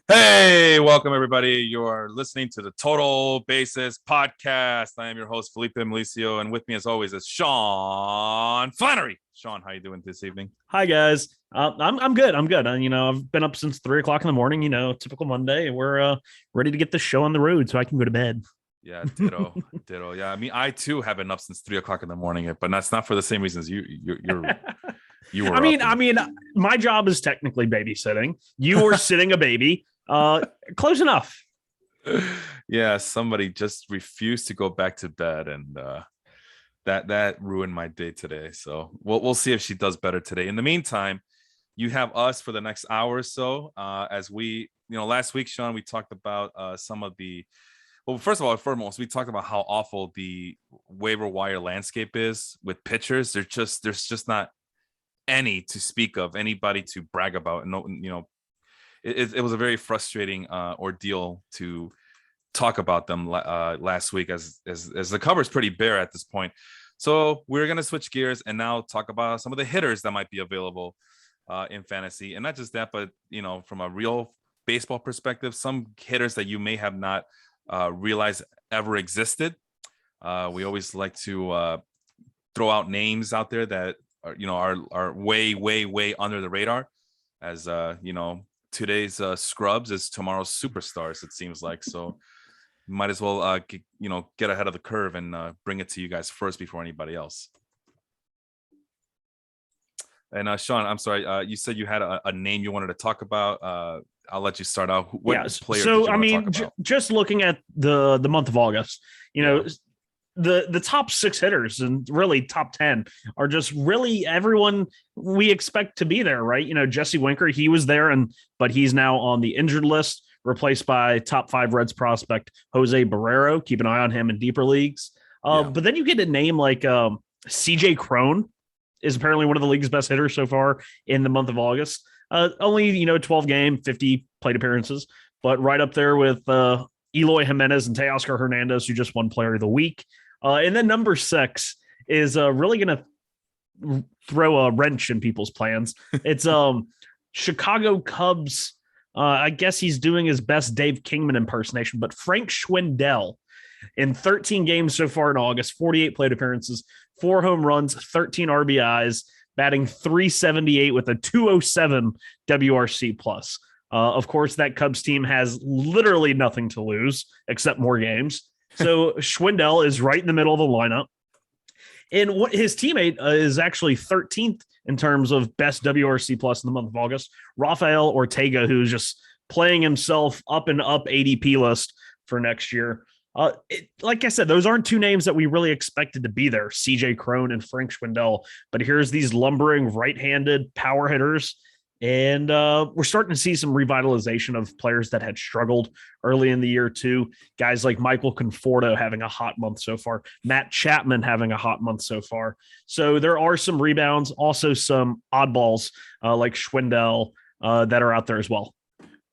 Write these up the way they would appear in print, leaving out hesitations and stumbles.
Hey, welcome everybody. You're listening to the Total Basis podcast. I am your host, Felipe Milicio, and with me as always is Sean Flannery. Sean, how you doing this evening? Hi guys. I'm good. I'm good. I've been up since 3 o'clock in the morning. Typical Monday. We're ready to get this show on the road so I can go to bed. Yeah, ditto, ditto. Yeah, I mean, I too have been up since 3 o'clock in the morning, but that's not for the same reasons you were I mean, up. I mean, my job is technically babysitting. You were sitting a baby. Close enough. Yeah, somebody just refused to go back to bed, and that ruined my day today. So we'll see if she does better today. In the meantime, you have us for the next hour or so. As we, last week, Sean, we talked about some of the. Well, first of all, foremost, we talked about how awful the waiver wire landscape is with pitchers. There's just not any to speak of, anybody to brag about. No, it was a very frustrating ordeal to talk about them last week, as the cover is pretty bare at this point. So we're gonna switch gears and now talk about some of the hitters that might be available in fantasy, and not just that, but from a real baseball perspective, some hitters that you may have not realized ever existed. We always like to throw out names out there that are way under the radar, as today's scrubs is tomorrow's superstars, it seems like. So might as well get ahead of the curve and bring it to you guys first before anybody else. And Sean, I'm sorry, you said you had a name you wanted to talk about. I'll let you start out. What player did you want to talk about? Just looking at the month of August, the top six hitters and really top 10 are just really everyone we expect to be there, right? Jesse Winker, he was there, but he's now on the injured list, replaced by top 5 Reds prospect Jose Barrero. Keep an eye on him in deeper leagues. But then you get a name like CJ Cron is apparently one of the league's best hitters so far in the month of August. Only 12 game, 50 plate appearances, but right up there with Eloy Jimenez and Teoscar Hernandez, who just won Player of the Week. And then number 6 is really going to throw a wrench in people's plans. It's Chicago Cubs. I guess he's doing his best Dave Kingman impersonation, but Frank Schwindel in 13 games so far in August, 48 plate appearances, 4 home runs, 13 RBIs, batting .378 with a .207 WRC plus. Of course, that Cubs team has literally nothing to lose except more games. So Schwindel is right in the middle of the lineup. And what his teammate is actually 13th in terms of best WRC plus in the month of August, Rafael Ortega, who's just playing himself up and up ADP list for next year. Like I said, those aren't two names that we really expected to be there, CJ Cron and Frank Schwindel. But here's these lumbering right-handed power hitters. And we're starting to see some revitalization of players that had struggled early in the year too. Guys like Michael Conforto having a hot month so far. Matt Chapman having a hot month so far. So there are some rebounds, also some oddballs like Schwindel that are out there as well.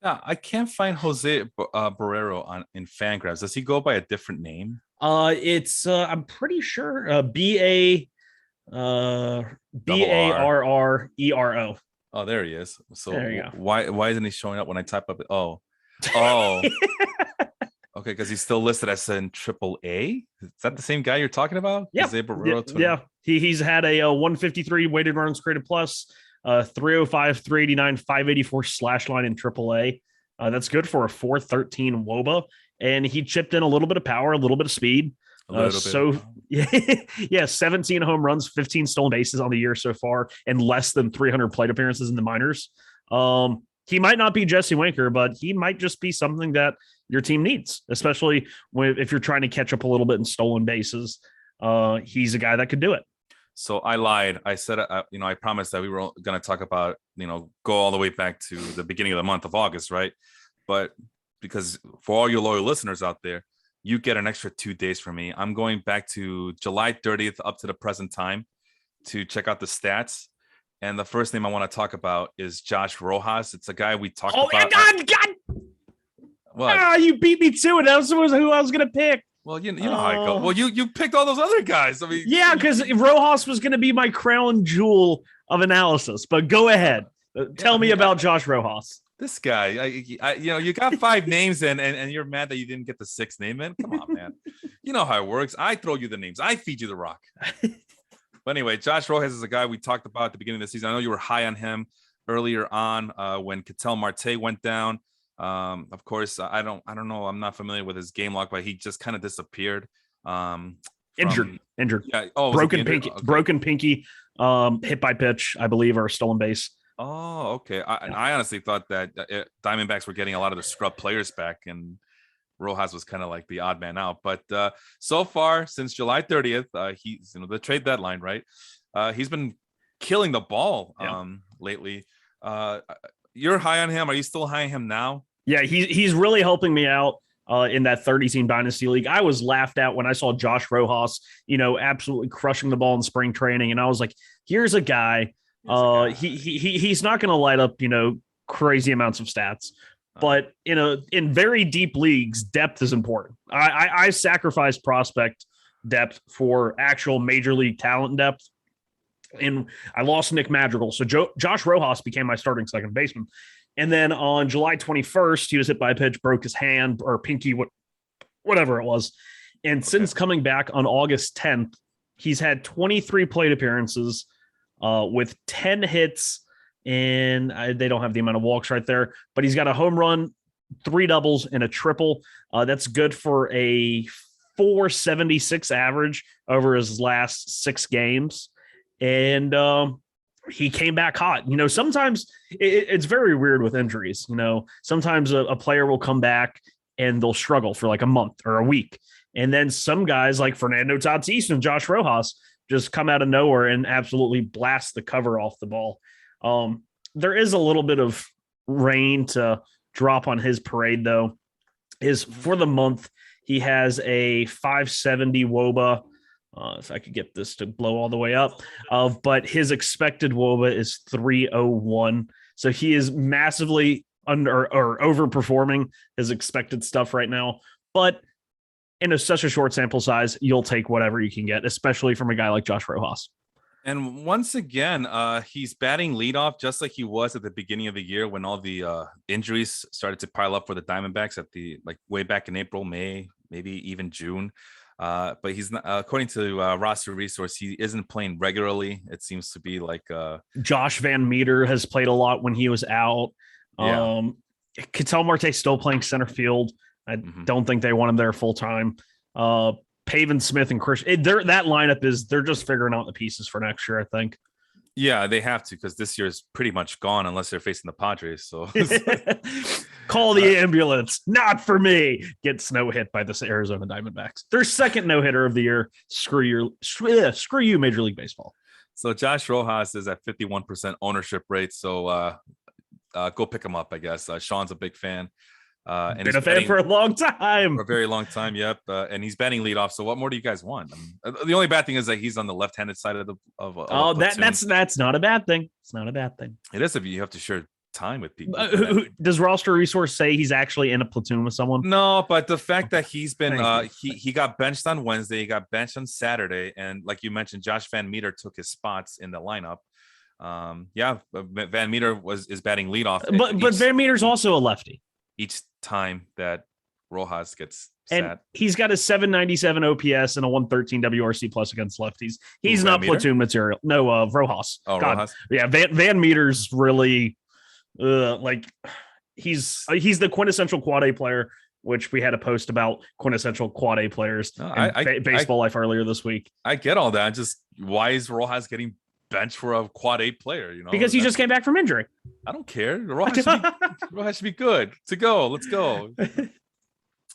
Yeah, I can't find Jose Barrero in Fangraphs. Does he go by a different name? It's I'm pretty sure Barrero. Oh, there he is. So there why isn't he showing up when I type up? Oh, okay, because he's still listed as in AAA. Is that the same guy you're talking about? Yeah, Jose Barrero. Yeah. He's had a 153 weighted runs created plus, 305, 389, 584 slash line in AAA. That's good for a 413 WOBA, and he chipped in a little bit of power, a little bit of speed. Yeah, 17 home runs, 15 stolen bases on the year so far, and less than 300 plate appearances in the minors. He might not be Jesse Winker, but he might just be something that your team needs, especially if you're trying to catch up a little bit in stolen bases. He's a guy that could do it. So I lied. I said, I promised that we were going to talk about, go all the way back to the beginning of the month of August, right? But because for all your loyal listeners out there, you get an extra 2 days from me. I'm going back to July 30th up to the present time to check out the stats. And the first name I want to talk about is Josh Rojas. It's a guy we talked about. Oh, God. What? You beat me to it. That was who I was going to pick. Well, you know how I go. Well, you picked all those other guys. I mean, yeah, because Rojas was going to be my crown jewel of analysis. But go ahead. Tell me about Josh Rojas. This guy, you got 5 names and you're mad that you didn't get the 6th name in. Come on, man. You know how it works. I throw you the names. I feed you the rock. But anyway, Josh Rojas is a guy we talked about at the beginning of the season. I know you were high on him earlier on when Ketel Marte went down. Of course, I don't know. I'm not familiar with his game log, but he just kind of disappeared. Injured. Yeah. Oh, broken pinky. Okay. Broken pinky. Hit by pitch, I believe, or stolen base. Oh, okay. I honestly thought that Diamondbacks were getting a lot of the scrub players back, and Rojas was kind of like the odd man out. But so far, since July 30th, he's the trade deadline, right? He's been killing the ball lately. You're high on him. Are you still high on him now? Yeah, he's really helping me out in that 30-team dynasty league. I was laughed at when I saw Josh Rojas, absolutely crushing the ball in spring training, and I was like, here's a guy. He's not going to light up, crazy amounts of stats, but in very deep leagues, depth is important. I sacrifice prospect depth for actual major league talent depth. And I lost Nick Madrigal. So Josh Rojas became my starting second baseman. And then on July 21st, he was hit by a pitch, broke his hand or pinky, whatever it was. And since coming back on August 10th, he's had 23 plate appearances with 10 hits, and they don't have the amount of walks right there, but he's got a home run, 3 doubles, and a triple. That's good for a 476 average over his last 6 games. And he came back hot. Sometimes it's very weird with injuries. Sometimes a player will come back and they'll struggle for like a month or a week. And then some guys like Fernando Tatis and Josh Rojas just come out of nowhere and absolutely blast the cover off the ball. There is a little bit of rain to drop on his parade, though. For the month, he has a 570 WOBA. If I could get this to blow all the way up, but his expected WOBA is 301. So he is massively under or overperforming his expected stuff right now. But in such a short sample size, you'll take whatever you can get, especially from a guy like Josh Rojas. And once again, he's batting leadoff just like he was at the beginning of the year when all the injuries started to pile up for the Diamondbacks at way back in April, May, maybe even June. But he's not, according to Roster Resource, he isn't playing regularly. It seems to be like Josh Van Meter has played a lot when he was out. Yeah. Ketel Marte still playing center field. I don't think they want him there full time. Pavin Smith and Chris, that lineup they're just figuring out the pieces for next year, I think. Yeah, they have to, because this year is pretty much gone unless they're facing the Padres. So call the ambulance. Not for me. Get snow hit by the Arizona Diamondbacks. Their second no hitter of the year. Screw you, Major League Baseball. So Josh Rojas is at 51% ownership rate. So go pick him up, I guess. Sean's a big fan. And been a fan for a long time. For a very long time, yep. And he's batting leadoff. So what more do you guys want? The only bad thing is that he's on the left-handed side of that's not a bad thing. It's not a bad thing. It is if you have to share time with people. Does Roster Resource say he's actually in a platoon with someone? No, but the fact that he's been he got benched on Wednesday, he got benched on Saturday, and like you mentioned, Josh Van Meter took his spots in the lineup. Van Meter is batting leadoff, but Van Meter's also a lefty. Each time that Rojas gets and sat. He's got a 797 OPS and a 113 WRC plus against lefties. He's not platoon material. No, Rojas. Oh, God. Rojas. Yeah, Van Meter's really he's the quintessential quad A player, which we had a post about quintessential quad A players in Baseball Life earlier this week. I get all that. Just why is Rojas getting benched for a quad 8 player? Because he just came back from injury. I don't care. Rojas should be good to go. Let's go.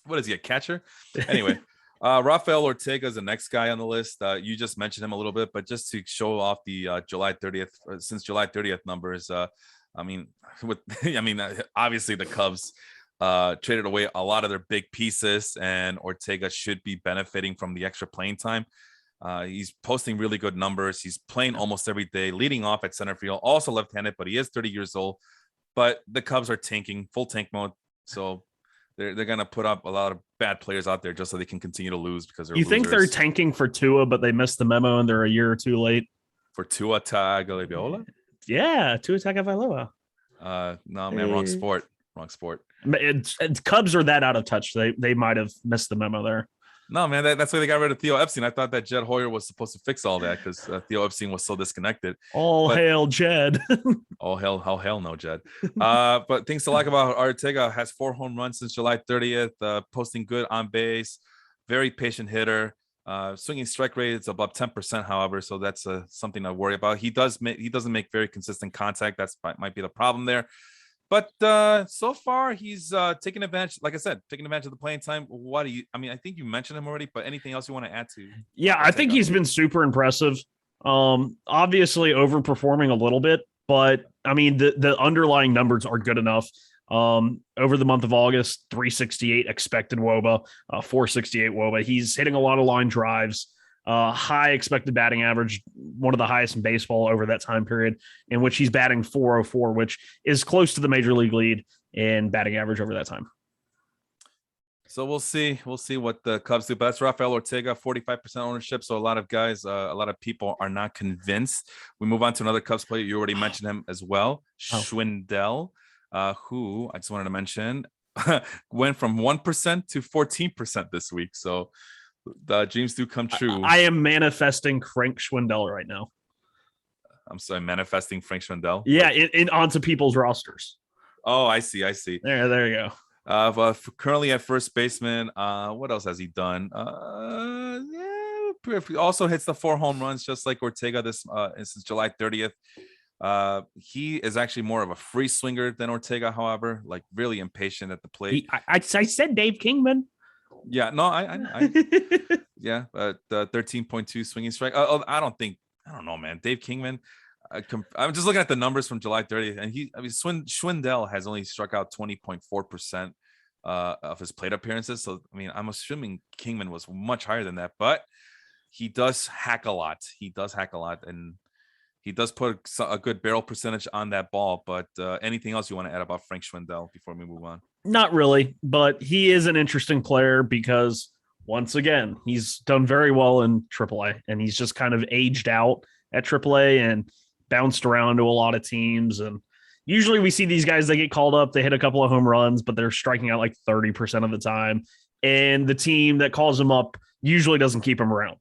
What is he, a catcher? Anyway, Rafael Ortega is the next guy on the list. You just mentioned him a little bit, but just to show off the July 30th numbers. Obviously the Cubs traded away a lot of their big pieces, and Ortega should be benefiting from the extra playing time. He's posting really good numbers. He's playing almost every day, leading off at center field, also left-handed, but he is 30 years old. But the Cubs are tanking, full tank mode. So they're going to put up a lot of bad players out there just so they can continue to lose because they're losers. Think they're tanking for Tua, but they missed the memo and they're a year or two late? For Tua Tagovailoa? Yeah, Tua Tagovailoa. No, man, wrong sport. Wrong sport. Cubs are that out of touch. They might have missed the memo there. No, man, that's why they got rid of Theo Epstein. I thought that Jed Hoyer was supposed to fix all that because Theo Epstein was so disconnected. All But hail Jed. all hell no, Jed. But things to like about Ortega: has 4 home runs since July 30th, posting good on base, very patient hitter. Swinging strike rate is above 10%, however, so that's something I worry about. He doesn't make very consistent contact. That's might be the problem there. But so far, he's taking advantage. Like I said, taking advantage of the playing time. What do you? I mean, I think you mentioned him already. But anything else you want to add to? Yeah, I think he's been super impressive. Obviously overperforming a little bit, but I mean the underlying numbers are good enough. Over the month of August, 368 expected WOBA, 468 WOBA. He's hitting a lot of line drives. High expected batting average, one of the highest in baseball over that time period, in which he's batting 404, which is close to the major league lead in batting average over that time. So we'll see. We'll see what the Cubs do. But that's Rafael Ortega, 45% ownership. So a lot of guys, a lot of people are not convinced. We move on to another Cubs player. You already mentioned him as well, Schwindel, who I just wanted to mention went from 1% to 14% this week. So the dreams do come true. I am manifesting Frank Schwindel right now. I'm sorry, manifesting Frank Schwindel. Yeah, in onto people's rosters. Oh, I see. There you go. But currently at first baseman, what else has he done? Also hits the 4 home runs just like Ortega since July 30th. He is actually more of a free swinger than Ortega, however, like really impatient at the plate. I said Dave Kingman. Yeah, no, I yeah, but 13.2 swinging strike. I don't know, man. Dave Kingman. I'm just looking at the numbers from July 30th, and Schwindel has only struck out 20.4% of his plate appearances. So, I mean, I'm assuming Kingman was much higher than that, but he does hack a lot. And he does put a good barrel percentage on that ball. But anything else you want to add about Frank Schwindel before we move on? Not really, but he is an interesting player because once again, he's done very well in AAA, and he's just kind of aged out at AAA and bounced around to a lot of teams. And usually we see these guys, they get called up, they hit a couple of home runs, but they're striking out like 30% of the time. And the team that calls them up usually doesn't keep them around.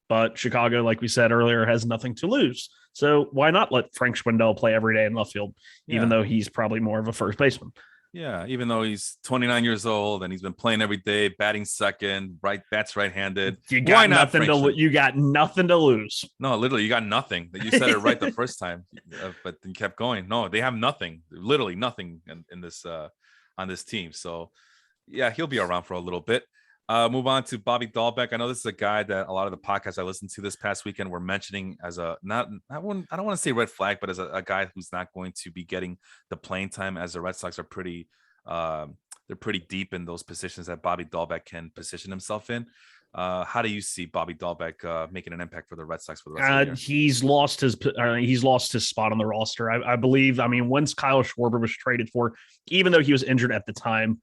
But Chicago, like we said earlier, has nothing to lose. So why not let Frank Schwindel play every day in left field, even though he's probably more of a first baseman? Yeah, even though he's 29 years old and he's been playing every day, batting second, bats right-handed. You got nothing to lose. No, literally, you got nothing. You said it right the first time, but you kept going. No, they have nothing, literally nothing in this on this team. So, yeah, he'll be around for a little bit. Move on to Bobby Dahlbeck. I know this is a guy that a lot of the podcasts I listened to this past weekend were mentioning as a I don't want to say red flag, but as a guy who's not going to be getting the playing time, as the Red Sox are pretty deep in those positions that Bobby Dahlbeck can position himself in. How do you see Bobby Dahlbeck making an impact for the Red Sox for the rest of the year? He's lost his spot on the roster. I believe. I mean, once Kyle Schwarber was traded for, even though he was injured at the time,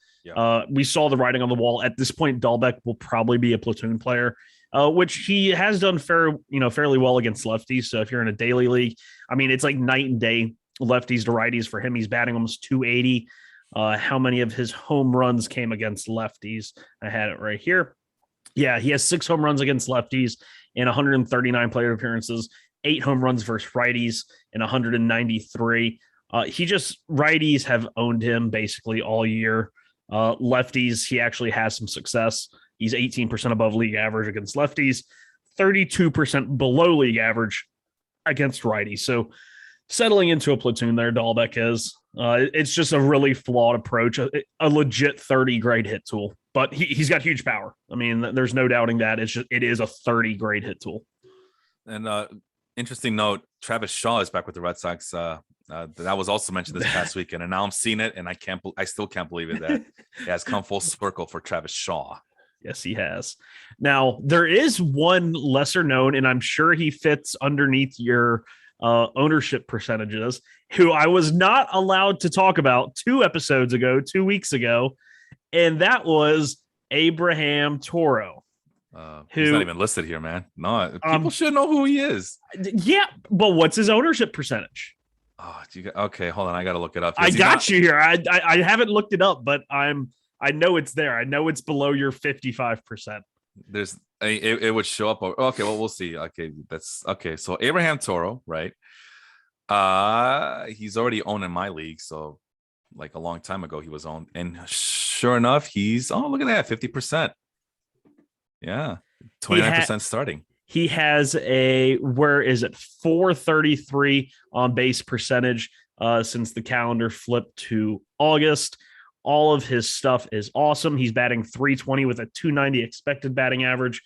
we saw the writing on the wall. At this point, Dahlbeck will probably be a platoon player, which he has done fairly well against lefties. So if you're in a daily league, I mean, it's like night and day lefties to righties for him. He's batting almost 280. How many of his home runs came against lefties? I had it right here. Yeah, he has 6 home runs against lefties in 139 plate appearances, 8 home runs versus righties in 193. Righties have owned him basically all year. Lefties, he actually has some success. He's 18% above league average against lefties, 32% below league average against righties. So settling into a platoon there, Dahlbeck is. It's just a really flawed approach, a legit 30 grade hit tool. But he's got huge power. I mean, there's no doubting that. It is a 30 grade hit tool. And interesting note, Travis Shaw is back with the Red Sox. That was also mentioned this past weekend, and now I'm seeing it, and I still can't believe it that it has come full circle for Travis Shaw. Yes, he has. Now, there is one lesser known, and I'm sure he fits underneath your ownership percentages, who I was not allowed to talk about 2 weeks ago, and that was Abraham Toro. He's not even listed here, man. No, people should know who he is. Yeah, but what's his ownership percentage? Oh, okay, hold on. I gotta look it up I because he's not. got you here. I haven't looked it up, but I know it's there. I know it's below your 55%. There's it would show up. Okay, well we'll see. Okay, that's okay. So Abraham Toro, right? He's already owned in my league, so like a long time ago he was owned, and sure enough, he's look at that, 50%. Yeah, He had 29% starting. he has a where is it 433 on base percentage since the calendar flipped to August. All of his stuff is awesome. He's batting 320 with a 290 expected batting average.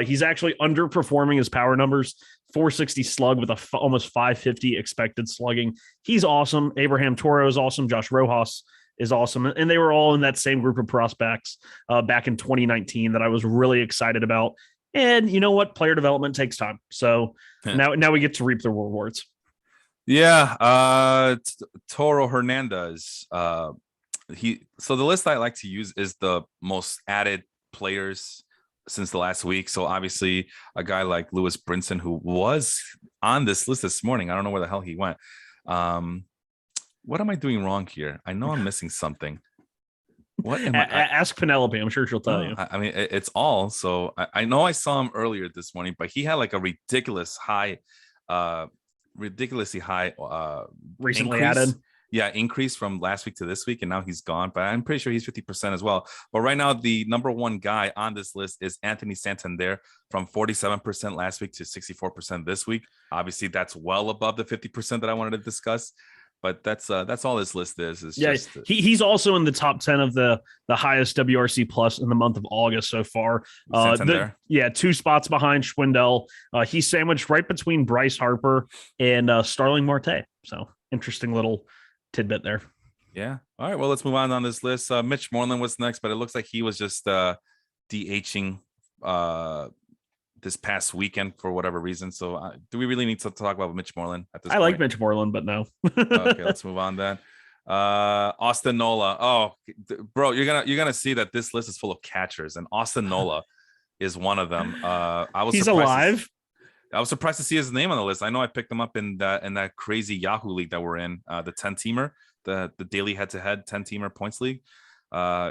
He's actually underperforming his power numbers. 460 slug with almost 550 expected slugging. He's awesome. Abraham Toro is awesome. Josh Rojas is awesome. And they were all in that same group of prospects back in 2019 that I was really excited about. And you know what? Player development takes time. So now we get to reap the rewards. Yeah, Toro Hernandez. So the list I like to use is the most added players since the last week. So obviously a guy like Lewis Brinson, who was on this list this morning. I don't know where the hell he went. What am I doing wrong here? I know I'm missing something. What am Ask Penelope. I'm sure she'll tell you. I mean, it's all. So I know I saw him earlier this morning, but he had like a ridiculously high Recently increase. added. Yeah, increase from last week to this week, and now he's gone. But I'm pretty sure he's 50% as well. But right now, the number one guy on this list is Anthony Santander from 47% last week to 64% this week. Obviously, that's well above the 50% that I wanted to discuss. But that's all this list is. He's also in the top 10 of the highest WRC plus in the month of August so far. Two spots behind Schwindel. He's sandwiched right between Bryce Harper and Starling Marte. So interesting little tidbit there. Yeah. All right. Well, let's move on this list. Mitch Moreland was next, but it looks like he was just DHing this past weekend for whatever reason. So do we really need to talk about Mitch Moreland at this point? I like Mitch Moreland, but no. Okay, let's move on then. Austin Nola. Oh, bro, you're gonna see that this list is full of catchers, and Austin Nola is one of them. He's alive. I was surprised to see his name on the list. I know I picked him up in that crazy Yahoo league that we're in, the 10-teamer, the daily head-to-head 10-teamer points league.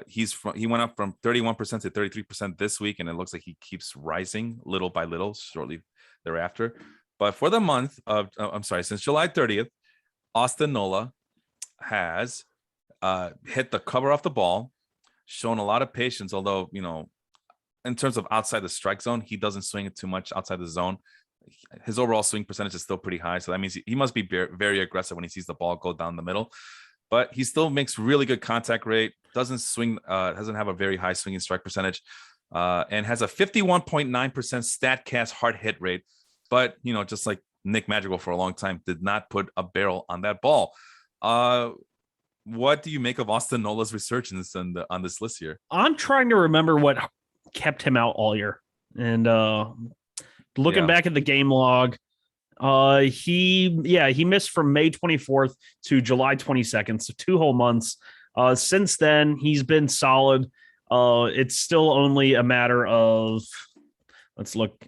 He went up from 31% to 33% this week, and it looks like he keeps rising little by little shortly thereafter. But for the month of, since July 30th, Austin Nola has hit the cover off the ball, shown a lot of patience, although, in terms of outside the strike zone, he doesn't swing it too much outside the zone. His overall swing percentage is still pretty high. So that means he must be very aggressive when he sees the ball go down the middle. But he still makes really good contact rate, doesn't have a very high swinging strike percentage, and has a 51.9% StatCast hard hit rate. But, just like Nick Madrigal for a long time, did not put a barrel on that ball. What do you make of Austin Nola's resurgence on this list here? I'm trying to remember what kept him out all year. And looking back at the game log, he missed from May 24th to July 22nd, so 2 whole months. Since then, he's been solid. It's still only a matter of, let's look,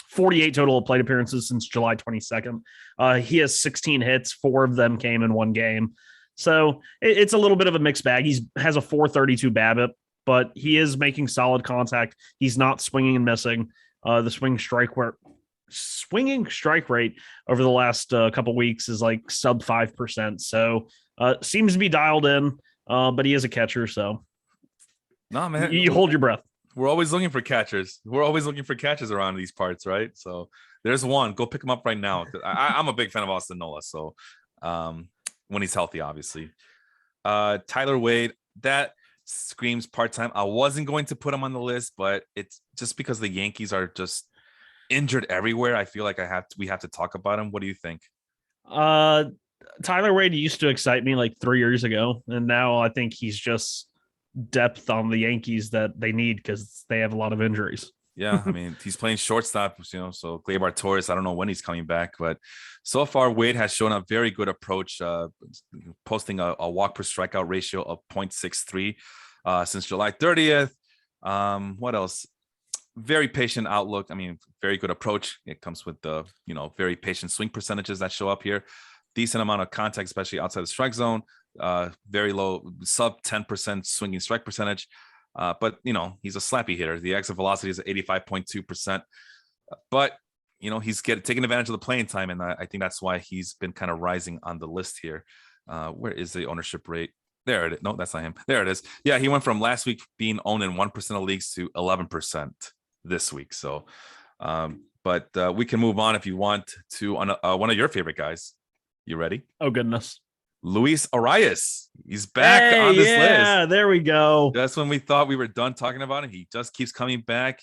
48 total plate appearances since July 22nd. He has 16 hits. 4 of them came in 1 game. So it's a little bit of a mixed bag. He has a 432 BABIP, but he is making solid contact. He's not swinging and missing. The swinging strike rate over the last couple weeks is like sub 5%. So seems to be dialed in, but he is a catcher. So no, man, you hold your breath. We're always looking for catchers. We're always looking for catchers around these parts, right? So there's one. Go pick him up right now. I'm a big fan of Austin Nola. So when he's healthy, obviously. Tyler Wade, that screams part-time. I wasn't going to put him on the list, but it's just because the Yankees are just injured everywhere. I feel like we have to talk about him. What do you think? Tyler Wade used to excite me like 3 years ago, and now I think he's just depth on the Yankees that they need because they have a lot of injuries. Yeah, I mean, he's playing shortstop, so Gleyber Torres, I don't know when he's coming back, but so far Wade has shown a very good approach, posting a walk per strikeout ratio of 0.63 since July 30th. What else? Very patient outlook. I mean, very good approach. It comes with the, very patient swing percentages that show up here. decent amount of contact, especially outside the strike zone. Very low, sub 10% swinging strike percentage. But he's a slappy hitter. The exit velocity is 85.2%. But he's taking advantage of the playing time, and I think that's why he's been kind of rising on the list here. Where is the ownership rate? There it is. No, that's not him. There it is. Yeah, he went from last week being owned in 1% of leagues to 11% this week. So, but we can move on if you want to one of your favorite guys. You ready? Oh, goodness. Luis Arias. He's back on this list. Yeah, there we go. That's when we thought we were done talking about him. He just keeps coming back.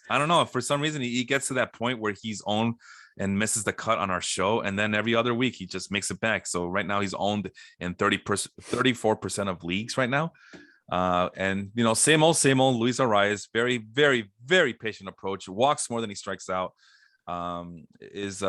I don't know. For some reason, he gets to that point where he's owned and misses the cut on our show. And then every other week, he just makes it back. So right now, he's owned in 34% of leagues right now. And, same old Luis Arias. Very, very, very patient approach. Walks more than he strikes out. Is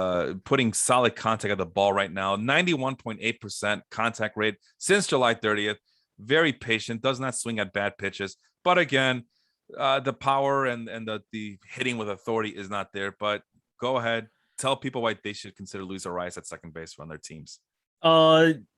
putting solid contact at the ball right now. 91.8% contact rate since July 30th. Very patient, does not swing at bad pitches. But again, the power and the hitting with authority is not there. But go ahead, tell people why they should consider Luis Arias at second base on their teams.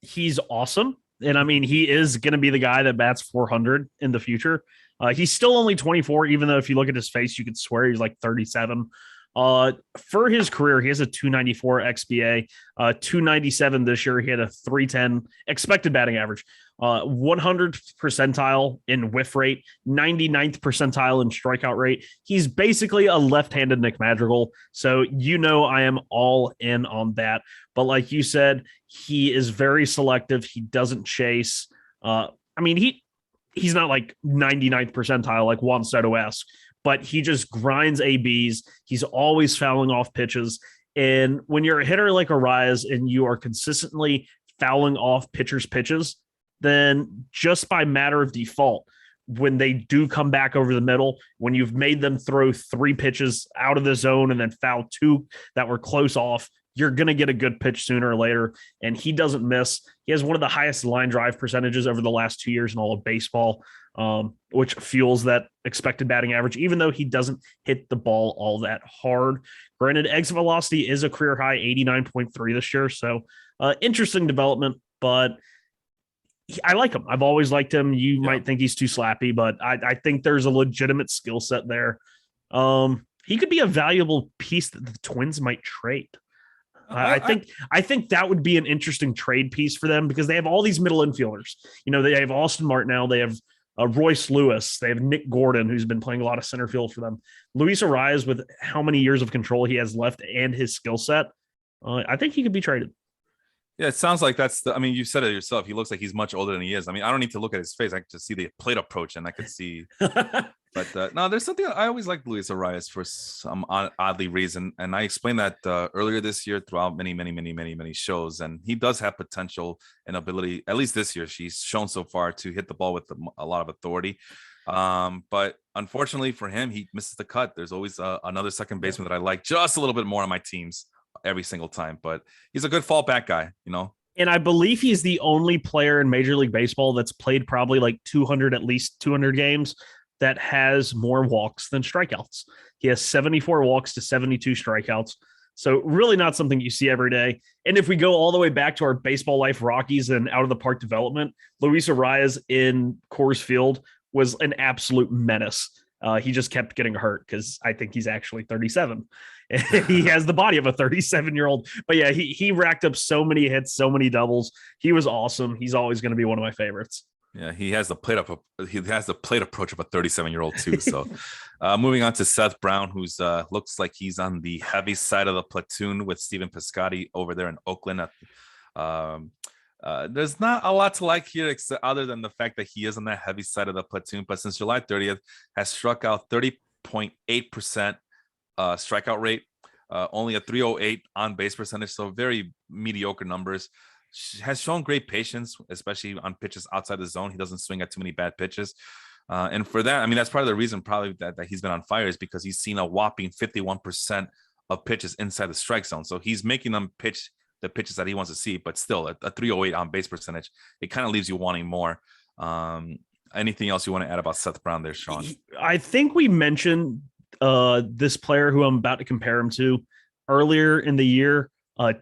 He's awesome. And I mean, he is going to be the guy that bats 400 in the future. He's still only 24, even though if you look at his face, you could swear he's like 37. For his career, he has a 294 XBA, 297 this year. He had a 310 expected batting average, 100th percentile in whiff rate, 99th percentile in strikeout rate. He's basically a left-handed Nick Madrigal. So, I am all in on that. But like you said, he is very selective. He doesn't chase. He's not like 99th percentile like Juan Soto-esque, but he just grinds ABs. He's always fouling off pitches. And when you're a hitter like Arias and you are consistently fouling off pitchers' pitches, then just by matter of default, when they do come back over the middle, when you've made them throw 3 pitches out of the zone and then foul 2 that were close off, you're going to get a good pitch sooner or later. And he doesn't miss. He has one of the highest line drive percentages over the last 2 years in all of baseball, which fuels that expected batting average, even though he doesn't hit the ball all that hard. Granted, exit velocity is a career high 89.3 this year. So interesting development, but I like him. I've always liked him. You might think he's too slappy, but I think there's a legitimate skill set there. He could be a valuable piece that the Twins might trade. I think that would be an interesting trade piece for them because they have all these middle infielders. They have Austin Martinell, they have Royce Lewis, they have Nick Gordon, who's been playing a lot of center field for them. Luis Arias, with how many years of control he has left and his skill set, I think he could be traded. Yeah, it sounds like you said it yourself. He looks like he's much older than he is. I don't need to look at his face. I can just see the plate approach and I could see. But no, there's something I always liked Luis Arias for some oddly reason. And I explained that earlier this year throughout many shows. And he does have potential and ability, at least this year, she's shown so far to hit the ball with a lot of authority. But unfortunately for him, he misses the cut. There's always another second baseman that I like just a little bit more on my teams every single time, but he's a good fallback guy, And I believe he's the only player in Major League Baseball that's played probably like at least 200 games that has more walks than strikeouts. He has 74 walks to 72 strikeouts. So really not something you see every day. And if we go all the way back to our baseball life Rockies and out of the park development, Luis Arias in Coors Field was an absolute menace. He just kept getting hurt because I think he's actually 37. He has the body of a 37-year-old. But yeah, he racked up so many hits, so many doubles. He was awesome. He's always going to be one of my favorites. Yeah, he has the plate approach of a 37-year-old too. So moving on to Seth Brown, who's looks like he's on the heavy side of the platoon with Stephen Piscotty over there in Oakland. There's not a lot to like here except other than the fact that he is on that heavy side of the platoon, but since July 30th has struck out 30.8% strikeout rate, only a 308 on base percentage, so very mediocre numbers. Has shown great patience, especially on pitches outside the zone. He doesn't swing at too many bad pitches. And for that, that's part of the reason probably that he's been on fire is because he's seen a whopping 51% of pitches inside the strike zone. So he's making them pitch the pitches that he wants to see, but still a 308 on base percentage, it kind of leaves you wanting more. Anything else you want to add about Seth Brown there, Sean? I think we mentioned this player who I'm about to compare him to earlier in the year.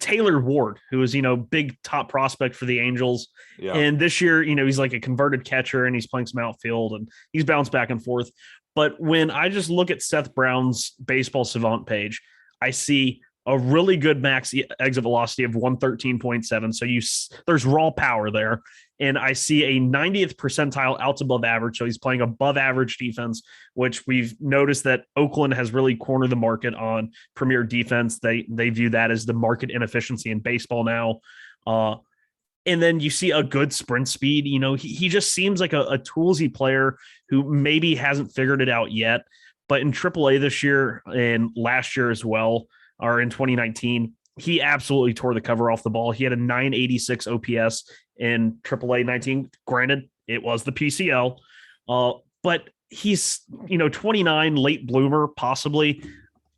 Taylor Ward, who is, big top prospect for the Angels. Yeah. And this year, he's like a converted catcher and he's playing some outfield and he's bounced back and forth. But when I just look at Seth Brown's baseball savant page, I see a really good max exit velocity of 113.7. So there's raw power there. And I see a 90th percentile outs above average. So he's playing above average defense, which we've noticed that Oakland has really cornered the market on premier defense. They view that as the market inefficiency in baseball now. And then you see a good sprint speed. He just seems like a toolsy player who maybe hasn't figured it out yet. But in AAA this year and last year as well, or in 2019, he absolutely tore the cover off the ball. He had a 986 OPS in AAA 19. Granted, it was the PCL, but he's 29, late bloomer possibly.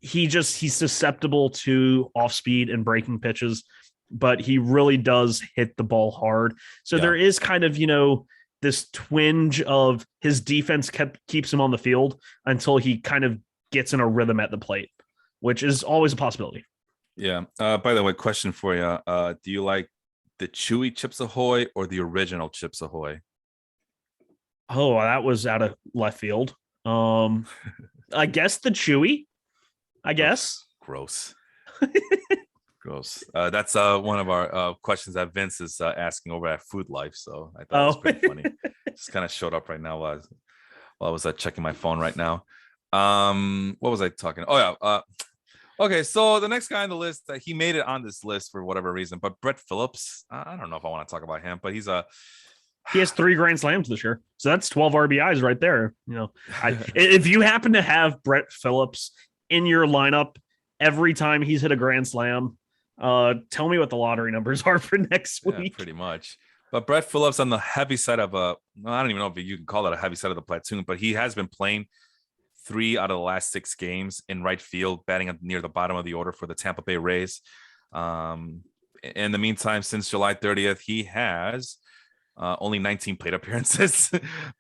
He's susceptible to off speed and breaking pitches, but he really does hit the ball hard. So there is kind of this twinge of his defense keeps him on the field until he kind of gets in a rhythm at the plate, which is always a possibility. Yeah. By the way, question for you. Do you like the chewy Chips Ahoy or the original Chips Ahoy? Oh, that was out of left field. I guess the chewy. I guess. Gross. Gross. That's one of our questions that Vince is asking over at Food Life. So I thought it was pretty funny. Just kind of showed up right now while I was checking my phone right now. What was I talking? Oh yeah. Okay, so the next guy on the list, he made it on this list for whatever reason, but Brett Phillips, I don't know if I want to talk about him, but he has 3 grand slams this year. So that's 12 RBIs right there. If you happen to have Brett Phillips in your lineup every time he's hit a grand slam, tell me what the lottery numbers are for next week. Yeah, pretty much. But Brett I don't even know if you can call it a heavy side of the platoon, but he has been playing 3 out of the last 6 games in right field, batting near the bottom of the order for the Tampa Bay Rays. In the meantime, since July 30th, he has only 19 plate appearances,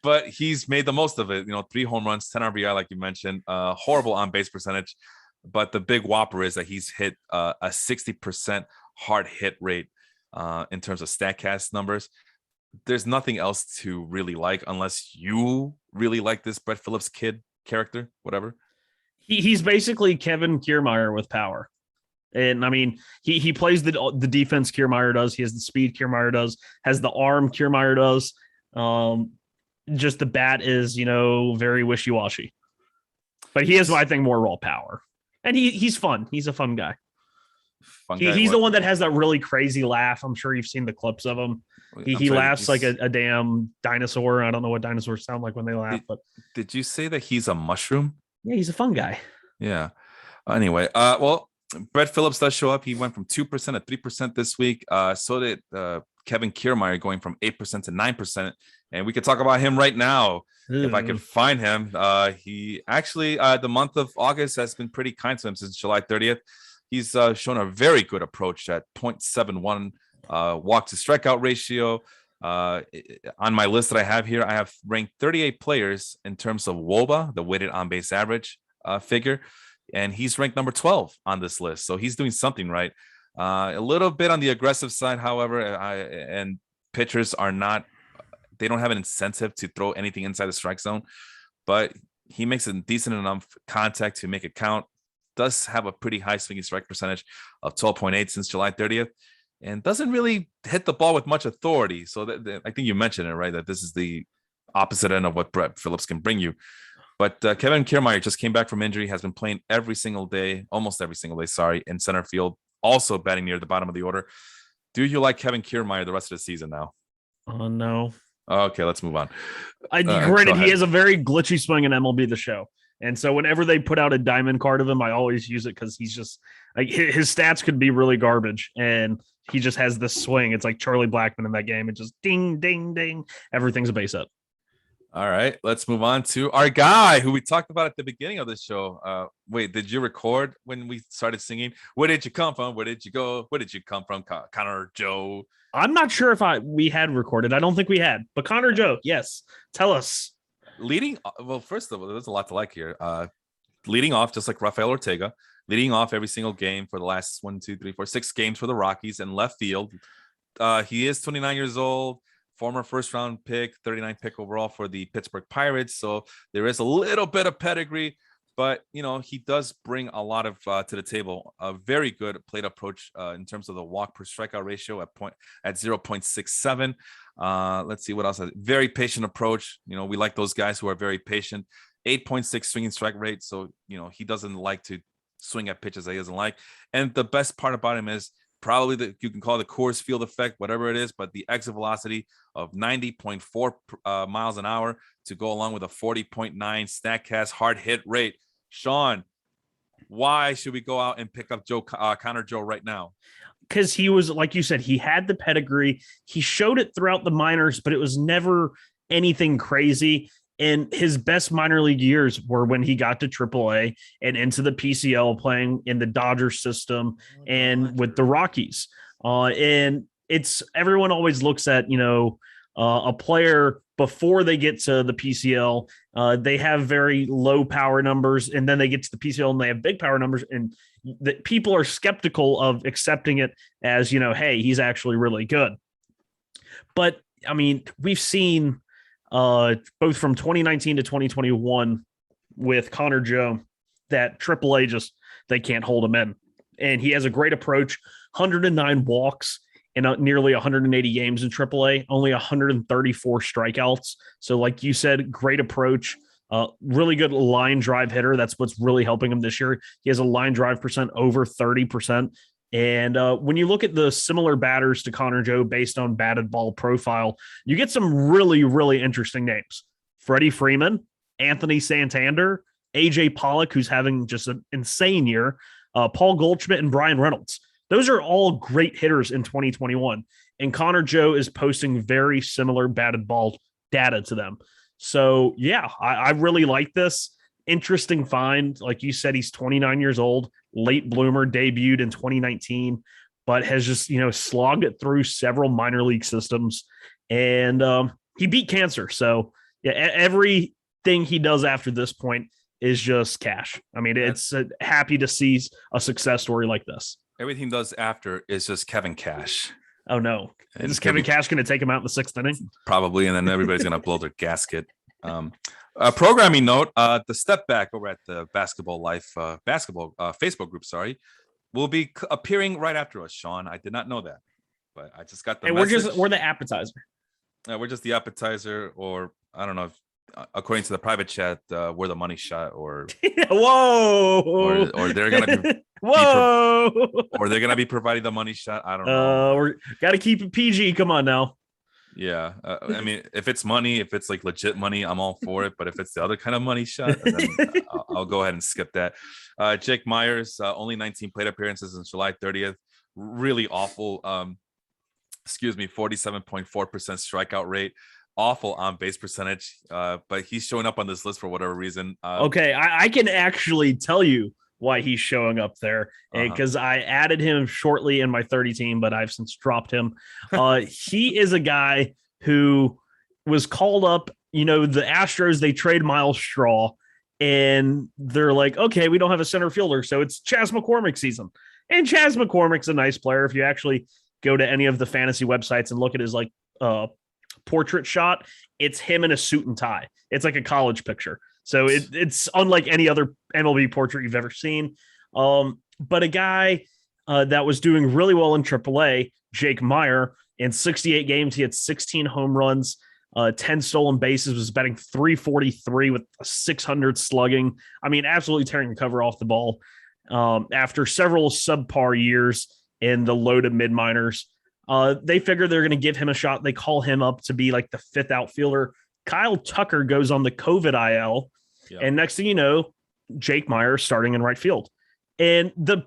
but he's made the most of it. 3 home runs, 10 RBI, like you mentioned, horrible on base percentage. But the big whopper is that he's hit a 60% hard hit rate in terms of StatCast numbers. There's nothing else to really like unless you really like this Brett Phillips kid character, whatever. He's basically Kevin Kiermaier with power. And I mean, he plays the defense Kiermaier does. He has the speed Kiermaier does, has the arm Kiermaier does. Just the bat is, very wishy-washy. But he has, I think, more raw power. And he's fun. He's a fun guy. He's the one that has that really crazy laugh. I'm sure you've seen the clips of him. He laughs like a damn dinosaur. I don't know what dinosaurs sound like when they laugh. But did you say that he's a mushroom? Yeah, he's a fun guy. Yeah. Anyway, well, Brett Phillips does show up. He went from 2% to 3% this week. So did Kevin Kiermaier, going from 8% to 9%. And we could talk about him right now. If I can find him. He actually, the month of August has been pretty kind to him since July 30th. He's shown a very good approach at 0.71 walk to strikeout ratio. On my list that I have here, I have ranked 38 players in terms of WOBA, the weighted on base average figure. And he's ranked number 12 on this list. So he's doing something right. A little bit on the aggressive side, however, and pitchers they don't have an incentive to throw anything inside the strike zone, but he makes a decent enough contact to make it count. Does have a pretty high swinging strike percentage of 12.8 since July 30th, and doesn't really hit the ball with much authority. So I think you mentioned it, right? That this is the opposite end of what Brett Phillips can bring you. But Kevin Kiermaier just came back from injury, has been playing almost every single day, in center field, also batting near the bottom of the order. Do you like Kevin Kiermaier the rest of the season now? No. Okay, let's move on. Granted, he has a very glitchy swing in MLB The Show. And so whenever they put out a diamond card of him, I always use it because he's just like his stats could be really garbage. And he just has this swing. It's like Charlie Blackmon in that game. It just ding, ding, ding. Everything's a base hit. All right, let's move on to our guy who we talked about at the beginning of the show. Wait, did you record when we started singing? Where did you come from? Where did you go? Where did you come from? Connor Joe. I'm not sure if we had recorded. I don't think we had. But Connor Joe, yes. Tell us. Well, first of all, there's a lot to like here. Leading off, just like Rafael Ortega, leading off every single game for the last 6 games for the Rockies in left field. He is 29 years old, former first-round pick, 39 pick overall for the Pittsburgh Pirates. So there is a little bit of pedigree, but he does bring a lot of to the table. A very good plate approach in terms of the walk per strikeout ratio at 0.67. Let's see what else. Very patient approach. We like those guys who are very patient. 8.6 swinging strike rate. So he doesn't like to swing at pitches that he doesn't like. And the best part about him is probably you can call it the Coors Field effect, whatever it is, but the exit velocity of 90.4 miles an hour to go along with a 40.9 Statcast hard hit rate. Sean, why should we go out and pick up Connor Joe right now? Because he was, like you said, he had the pedigree. He showed it throughout the minors, but it was never anything crazy. And his best minor league years were when he got to AAA and into the PCL, playing in the Dodgers system and with the Rockies. And it's everyone always looks at, a player before they get to the PCL, they have very low power numbers, and then they get to the PCL and they have big power numbers, and that people are skeptical of accepting it as, hey, he's actually really good. But I mean, we've seen both from 2019 to 2021 with Connor Joe that AAA they can't hold him in. And he has a great approach, 109 walks in nearly 180 games in AAA, only 134 strikeouts. So like you said, great approach, really good line drive hitter. That's what's really helping him this year. He has a line drive percent over 30%. And when you look at the similar batters to Connor Joe based on batted ball profile, you get some really, really interesting names. Freddie Freeman, Anthony Santander, AJ Pollock, who's having just an insane year, Paul Goldschmidt, and Brian Reynolds. Those are all great hitters in 2021. And Connor Joe is posting very similar batted ball data to them. So, yeah, I really like this. Interesting find. Like you said, he's 29 years old, late bloomer, debuted in 2019, but has just, slogged it through several minor league systems. And he beat cancer. So, yeah, everything he does after this point is just cash. I mean, it's happy to see a success story like this. Everything he does after is just Kevin Cash. Oh, no. Is Kevin Cash going to take him out in the 6th inning? Probably, and then everybody's going to blow their gasket. Programming note, the Step Back over at the Basketball Facebook group, will be appearing right after us, Sean. I did not know that, but I just got the message. We're the appetizer. We're just the appetizer, or I don't know if, according to the private chat, we're the money shot, or whoa, or they're gonna be or they're gonna be providing the money shot. I don't know. We're got to keep it PG. Come on now. Yeah, I mean, if it's money, if it's like legit money, I'm all for it. But if it's the other kind of money shot, then I'll go ahead and skip that. Jake Myers, only 19 plate appearances since July 30th. Really awful. 47.4% strikeout rate. Awful on base percentage. But he's showing up on this list for whatever reason. Okay, I can actually tell you why he's showing up there, because I added him shortly in my 30 team, but I've since dropped him. He is a guy who was called up. The Astros, they trade Miles Straw, and they're like, okay, we don't have a center fielder, so it's Chas McCormick season. And Chas McCormick's a nice player. If you actually go to any of the fantasy websites and look at his portrait shot, it's him in a suit and tie. It's like a college picture. So it's unlike any other MLB portrait you've ever seen. But a guy that was doing really well in AAA, Jake Meyer, in 68 games, he had 16 home runs, 10 stolen bases, was batting .343 with 600 slugging. I mean, absolutely tearing the cover off the ball. After several subpar years in the low to mid minors, they figure they're going to give him a shot. They call him up to be like the 5th outfielder. Kyle Tucker goes on the COVID IL. Yep. And next thing you know, Jake Meyer starting in right field. And the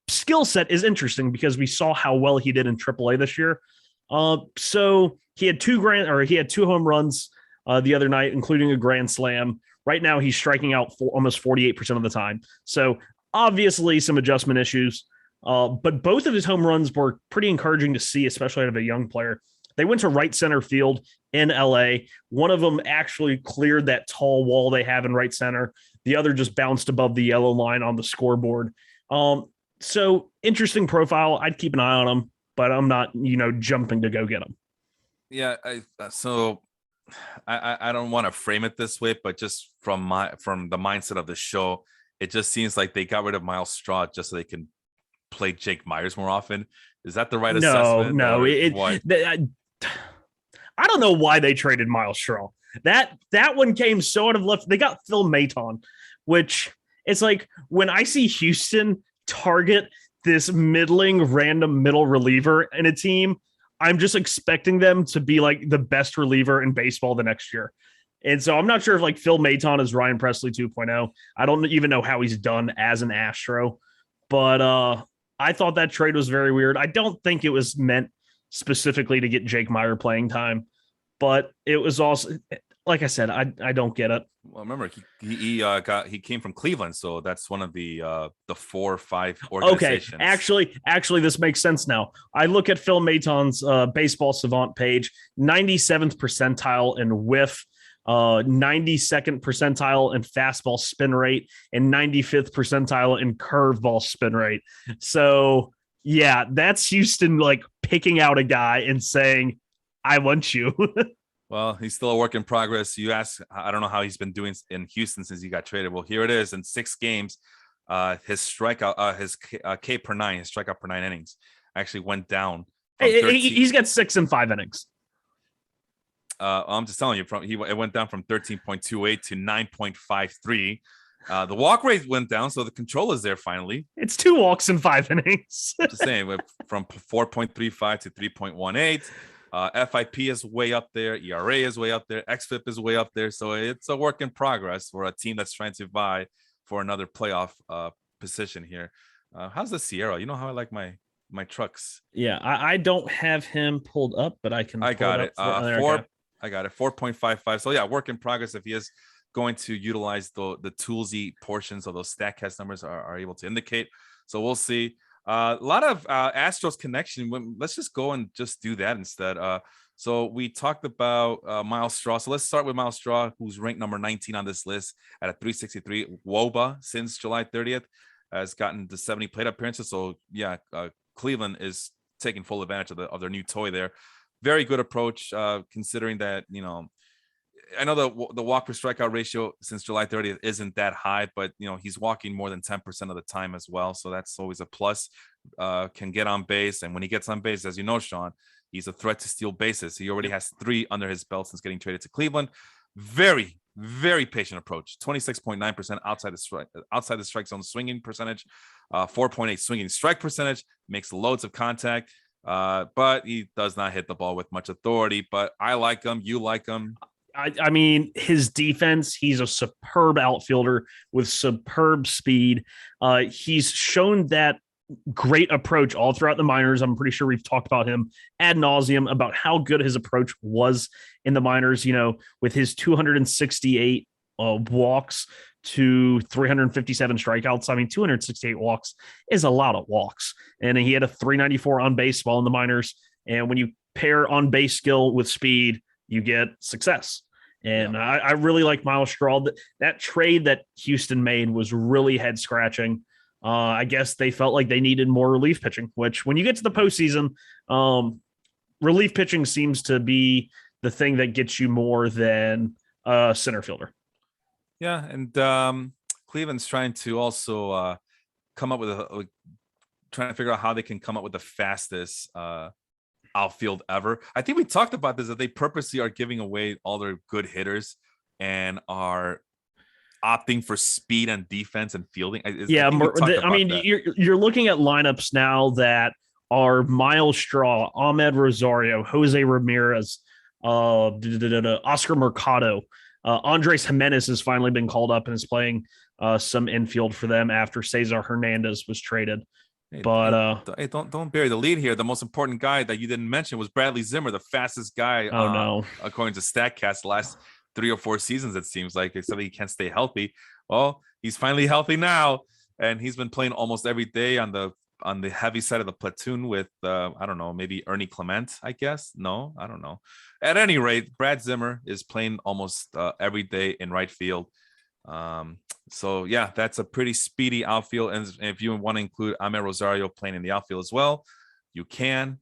skill set is interesting because we saw how well he did in AAA this year. So he had two home runs the other night, including a grand slam. Right now, he's striking out for almost 48% of the time. So obviously some adjustment issues. But both of his home runs were pretty encouraging to see, especially out of a young player. They went to right center field in LA. One of them actually cleared that tall wall they have in right center. The other just bounced above the yellow line on the scoreboard. So interesting profile. I'd keep an eye on him, but I'm not, jumping to go get him. Yeah, I don't want to frame it this way, but just from the mindset of the show, it just seems like they got rid of Miles Straw just so they can play Jake Myers more often. Is that the right No, assessment no, or what? I don't know why they traded Miles Straw. That one came so out of left. They got Phil Maton, which it's like when I see Houston target this middling random middle reliever in a team, I'm just expecting them to be like the best reliever in baseball the next year. And so I'm not sure if like Phil Maton is Ryan Presley 2.0. I don't even know how he's done as an Astro, but I thought that trade was very weird. I don't think it was meant specifically to get Jake Meyer playing time, but it was also, like I said, I don't get it. Well, remember he came from Cleveland, so that's one of the 4 or 5 Okay, organizations. actually, this makes sense now. I look at Phil Maton's baseball savant page, 97th percentile in whiff, 92nd percentile in fastball spin rate, and 95th percentile in curveball spin rate. So yeah, that's Houston like picking out a guy and saying, "I want you." Well, he's still a work in progress. You ask, I don't know how he's been doing in Houston since he got traded. Well, here it is in 6 games. His strikeout, his K per 9, his strikeout per 9 innings actually went down from 13. He's got 6 and 5 innings. I'm just telling you, it went down from 13.28 to 9.53. The walk rate went down, so the control is there finally. It's 2 walks in 5 innings. I'm just saying, from 4.35 to 3.18. FIP is way up there. ERA is way up there. XFIP is way up there. So it's a work in progress for a team that's trying to vie for another playoff position here. How's the Sierra? You know how I like my trucks. Yeah, I don't have him pulled up, but I can. I got it. I got it. 4.55. So yeah, work in progress. If he is going to utilize the toolsy portions of those StatCast numbers are able to indicate. So we'll see. A lot of Astros connection. Let's just go and just do that instead. So we talked about Miles Straw. So let's start with Miles Straw, who's ranked number 19 on this list at a 363. WOBA since July 30th has gotten to 70 plate appearances. So yeah, Cleveland is taking full advantage of their new toy there. Very good approach, considering that, I know the walk per strikeout ratio since July 30th isn't that high, but he's walking more than 10% of the time as well. So that's always a plus. Can get on base. And when he gets on base, as you know, Sean, he's a threat to steal bases. He already has 3 under his belt since getting traded to Cleveland. Very, very patient approach. 26.9% outside the strike zone swinging percentage, 4.8 swinging strike percentage, makes loads of contact. But he does not hit the ball with much authority. But I like him. You like him. I mean, his defense, he's a superb outfielder with superb speed. He's shown that great approach all throughout the minors. I'm pretty sure we've talked about him ad nauseum about how good his approach was in the minors, with his 268 walks to 357 strikeouts. I mean, 268 walks is a lot of walks. And he had a 394 on base while in the minors. And when you pair on base skill with speed, you get success. And yeah. I really like Miles Straw. That trade that Houston made was really head scratching. I guess they felt like they needed more relief pitching, which when you get to the postseason, relief pitching seems to be the thing that gets you more than a center fielder. Yeah. And Cleveland's trying to also come up with trying to figure out how they can come up with the fastest outfield ever. I think we talked about this, that they purposely are giving away all their good hitters and are opting for speed and defense and fielding. Yeah, I mean, you're looking at lineups now that are Miles Straw, Ahmed Rosario, Jose Ramirez, Oscar Mercado, Andres Jimenez has finally been called up and is playing some infield for them after Cesar Hernandez was traded. But hey, don't bury the lead here. The most important guy that you didn't mention was Bradley Zimmer, the fastest guy. No, according to Statcast, the last 3 or 4 seasons, it seems like, except he can't stay healthy. Well, he's finally healthy now, and he's been playing almost every day on the heavy side of the platoon with I don't know, maybe Ernie Clement, I guess. No, I don't know. At any rate, Brad Zimmer is playing almost every day in right field. So yeah, that's a pretty speedy outfield. And if you want to include Ahmed Rosario playing in the outfield as well, you can.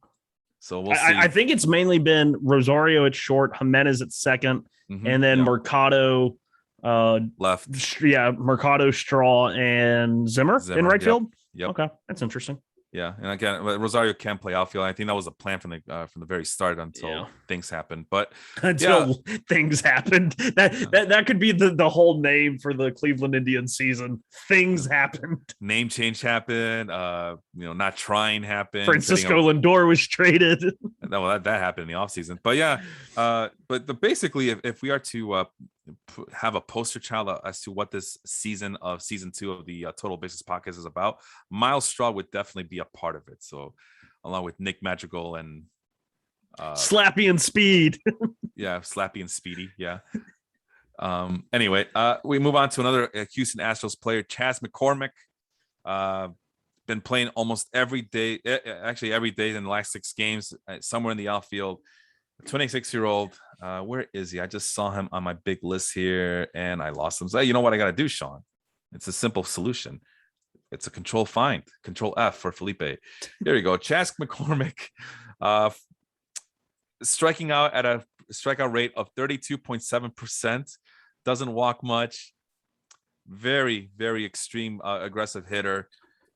So we'll see. I think it's mainly been Rosario at short, Jimenez at second, and then Yeah. Mercado, Left. Mercado, Straw, and Zimmer in right Yep. field. Yep. Okay, that's interesting. Yeah, and again, Rosario can play outfield. I think that was a plan from the very start until things happened. But until things happened, that could be the whole name for the Cleveland Indians season. Things happened. Name change happened. Not trying happened. Francisco Lindor was traded. No, that happened in the offseason. But yeah, but basically, if we are to have a poster child as to what this season 2 of the Total Bases podcast is about, Miles Straw would definitely be a part of it. So along with Nick Madrigal and Slappy and Speed. Slappy and Speedy. Yeah. Anyway, we move on to another Houston Astros player, Chas McCormick. Been playing almost every day, actually every day in the last 6 games, somewhere in the outfield. 26-year-old. Where is he? I just saw him on my big list here and I lost him. So, you know what I got to do, Sean? It's a simple solution. It's a control F for Felipe. There you go. Chas McCormick, striking out at a strikeout rate of 32.7%. Doesn't walk much. Very, very extreme aggressive hitter.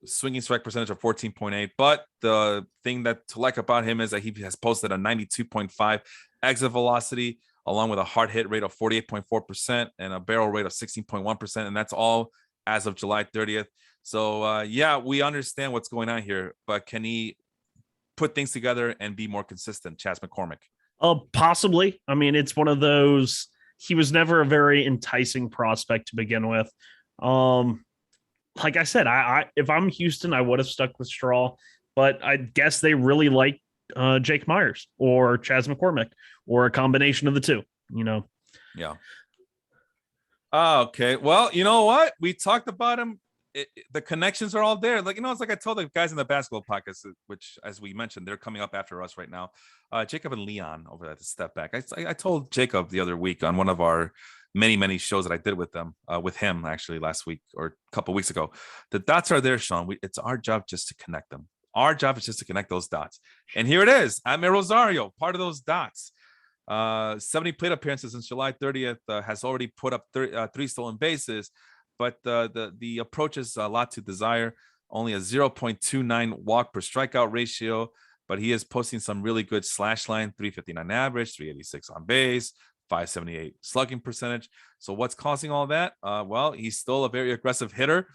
Swinging strike percentage of 14.8. But the thing that to like about him is that he has posted a 92.5 exit velocity, along with a hard hit rate of 48.4% and a barrel rate of 16.1%. And that's all as of July 30th. So, we understand what's going on here. But can he put things together and be more consistent, Chas McCormick? Possibly. I mean, it's one of those. He was never a very enticing prospect to begin with. Like I said, I if I'm Houston, I would have stuck with Straw, but I guess they really like Jake Myers or Chas McCormick or a combination of the two, Yeah. Okay. Well, you know what? We talked about him. The connections are all there. Like, it's like I told the guys in the basketball podcast, which, as we mentioned, they're coming up after us right now. Jacob and Leon over at the Step Back. I told Jacob the other week on one of our many shows that I did with him actually last week or a couple of weeks ago. The dots are there, Sean. It's our job just to connect them. Our job is just to connect those dots. And here it is. Ahmed Rosario, part of those dots. 70 plate appearances since July 30th, has already put up 3 stolen bases. But the approach is a lot to desire. Only a 0.29 walk per strikeout ratio, but he is posting some really good slash line, 359 average, 386 on base, 578 slugging percentage. So what's causing all that? Well, he's still a very aggressive hitter,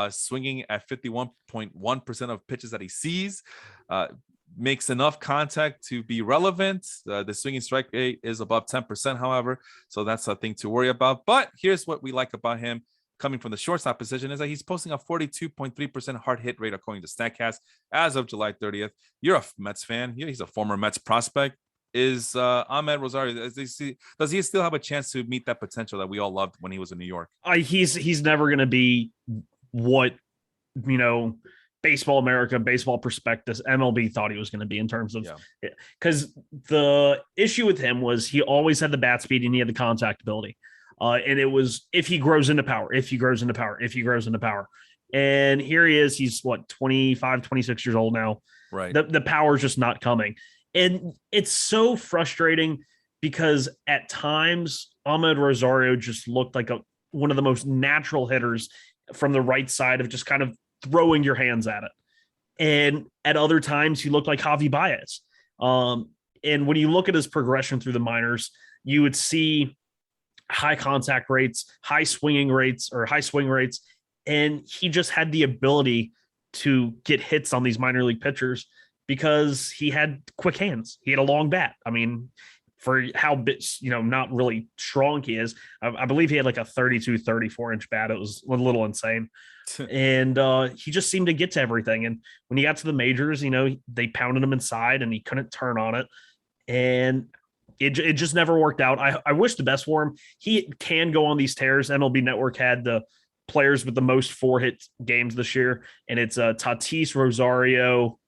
swinging at 51.1% of pitches that he sees. Makes enough contact to be relevant. The swinging strike rate is above 10%, however, so that's a thing to worry about. But here's what we like about him coming from the shortstop position is that he's posting a 42.3% hard hit rate according to StatCast as of July 30th. You're a Mets fan. He's a former Mets prospect. Is Ahmed Rosario, does he still have a chance to meet that potential that we all loved when he was in New York? He's never going to be what, Baseball America, Baseball Prospectus, MLB thought he was going to be in terms of, because the issue with him was he always had the bat speed and he had the contact ability. And it was if he grows into power. And here he is. He's 25, 26 years old now. Right. The power's just not coming. And it's so frustrating because at times Ahmed Rosario just looked like one of the most natural hitters from the right side of just kind of throwing your hands at it. And at other times he looked like Javi Baez. And when you look at his progression through the minors, you would see high contact rates, high swing rates, and he just had the ability to get hits on these minor league pitchers because he had quick hands. He had a long bat. I mean, for how not really strong he is, I believe he had like a 32, 34-inch bat. It was a little insane. And he just seemed to get to everything. And when he got to the majors, they pounded him inside and he couldn't turn on it. And it just never worked out. I wish the best for him. He can go on these tears. MLB Network had the players with the most 4-hit games this year, and it's Tatis, Rosario,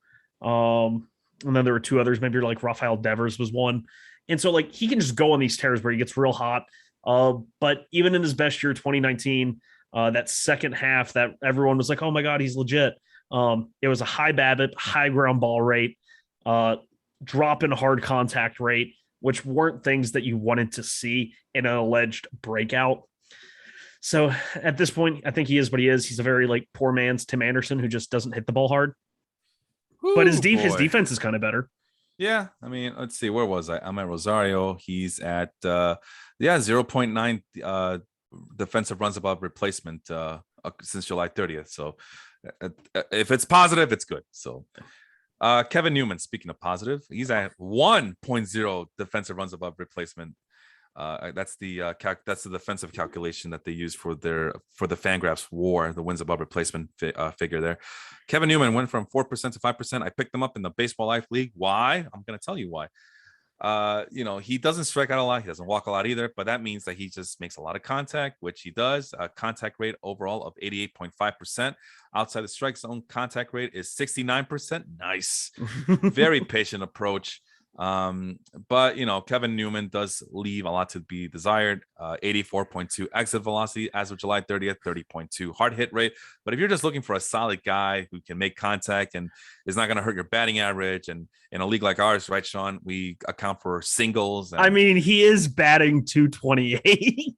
and then there were 2 others. Maybe like Rafael Devers was one. And so he can just go on these tears where he gets real hot. But even in his best year, 2019, That second half that everyone was like, oh my God, he's legit. It was a high BABIP, high ground ball rate, uh, drop in hard contact rate, which weren't things that you wanted to see in an alleged breakout. So at this point, I think he is what he is. He's a very like poor man's Tim Anderson who just doesn't hit the ball hard. But Whoo, his boy. defense is kind of better. Yeah, I mean, let's see, where was I? I'm at Rosario. He's at yeah, 0.9 defensive runs above replacement since July 30th. So if it's positive, it's good. So Kevin Newman, speaking of positive, he's at 1.0 defensive runs above replacement. That's the that's the defensive calculation that they use for the Fangraphs WAR, the wins above replacement figure there. Kevin Newman went from 4% to 5%. I picked him up in the Baseball Life League. Why? I'm going to tell you why. He doesn't strike out a lot. He doesn't walk a lot either, but that means that he just makes a lot of contact, which he does. A contact rate overall of 88.5%. Outside the strike zone, contact rate is 69%. Nice. Very patient approach. But Kevin Newman does leave a lot to be desired. 84.2 exit velocity as of July 30th, 30.2 hard hit rate. But if you're just looking for a solid guy who can make contact and is not going to hurt your batting average, and in a league like ours, right, Sean, we account for singles. I mean, he is batting 228.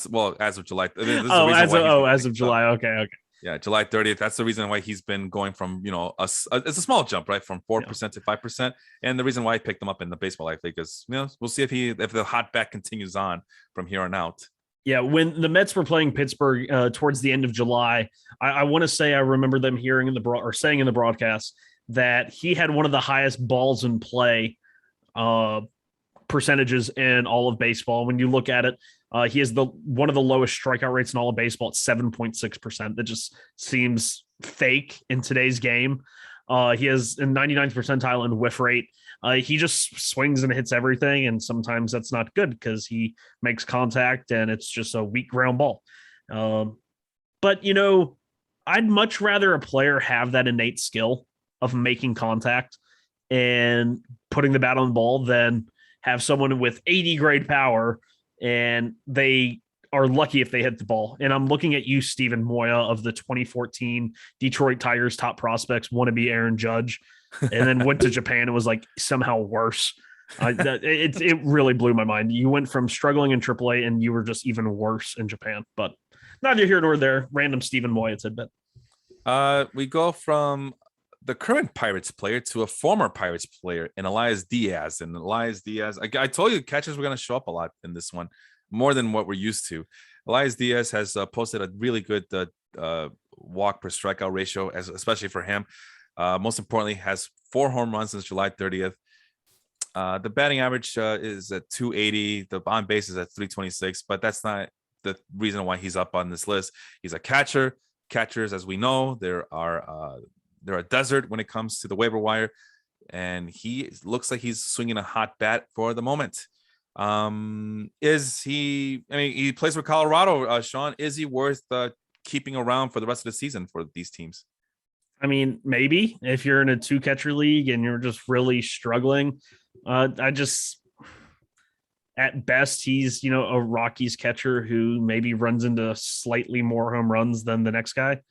Well, as of July, this is as of July. Okay. Yeah, July 30th. That's the reason why he's been going from, it's a small jump, right? From 4% to 5%. And the reason why I picked him up in the Baseball Life League is, we'll see if the hot bat continues on from here on out. Yeah, when the Mets were playing Pittsburgh towards the end of July, I want to say I remember them hearing saying in the broadcast that he had one of the highest balls in play percentages in all of baseball. When you look at it, he has one of the lowest strikeout rates in all of baseball at 7.6%. That just seems fake in today's game. He has a 99th percentile in whiff rate. He just swings and hits everything, and sometimes that's not good because he makes contact and it's just a weak ground ball. But I'd much rather a player have that innate skill of making contact and putting the bat on the ball than have someone with 80 grade power and they are lucky if they hit the ball. And I'm looking at you, Stephen Moya, of the 2014 Detroit Tigers top prospects, wannabe Aaron Judge, and then went to Japan and was like somehow worse. It really blew my mind. You went from struggling in AAA and you were just even worse in Japan. But neither here nor there. Random Stephen Moya tidbit. We go from the current Pirates player to a former Pirates player in Elias Diaz. And Elias Diaz, I told you catchers were going to show up a lot in this one, more than what we're used to. Elias Diaz has posted a really good walk per strikeout ratio, especially for him. Most importantly, has 4 home runs since July 30th. The batting average is at 280. The on base is at 326, but that's not the reason why he's up on this list. He's a catcher. Catchers, as we know, they're a desert when it comes to the waiver wire, and he looks like he's swinging a hot bat for the moment. Is he? I mean, he plays for Colorado. Sean, is he worth keeping around for the rest of the season for these teams? I mean, maybe if you're in a 2-catcher league and you're just really struggling. At best, he's a Rockies catcher who maybe runs into slightly more home runs than the next guy.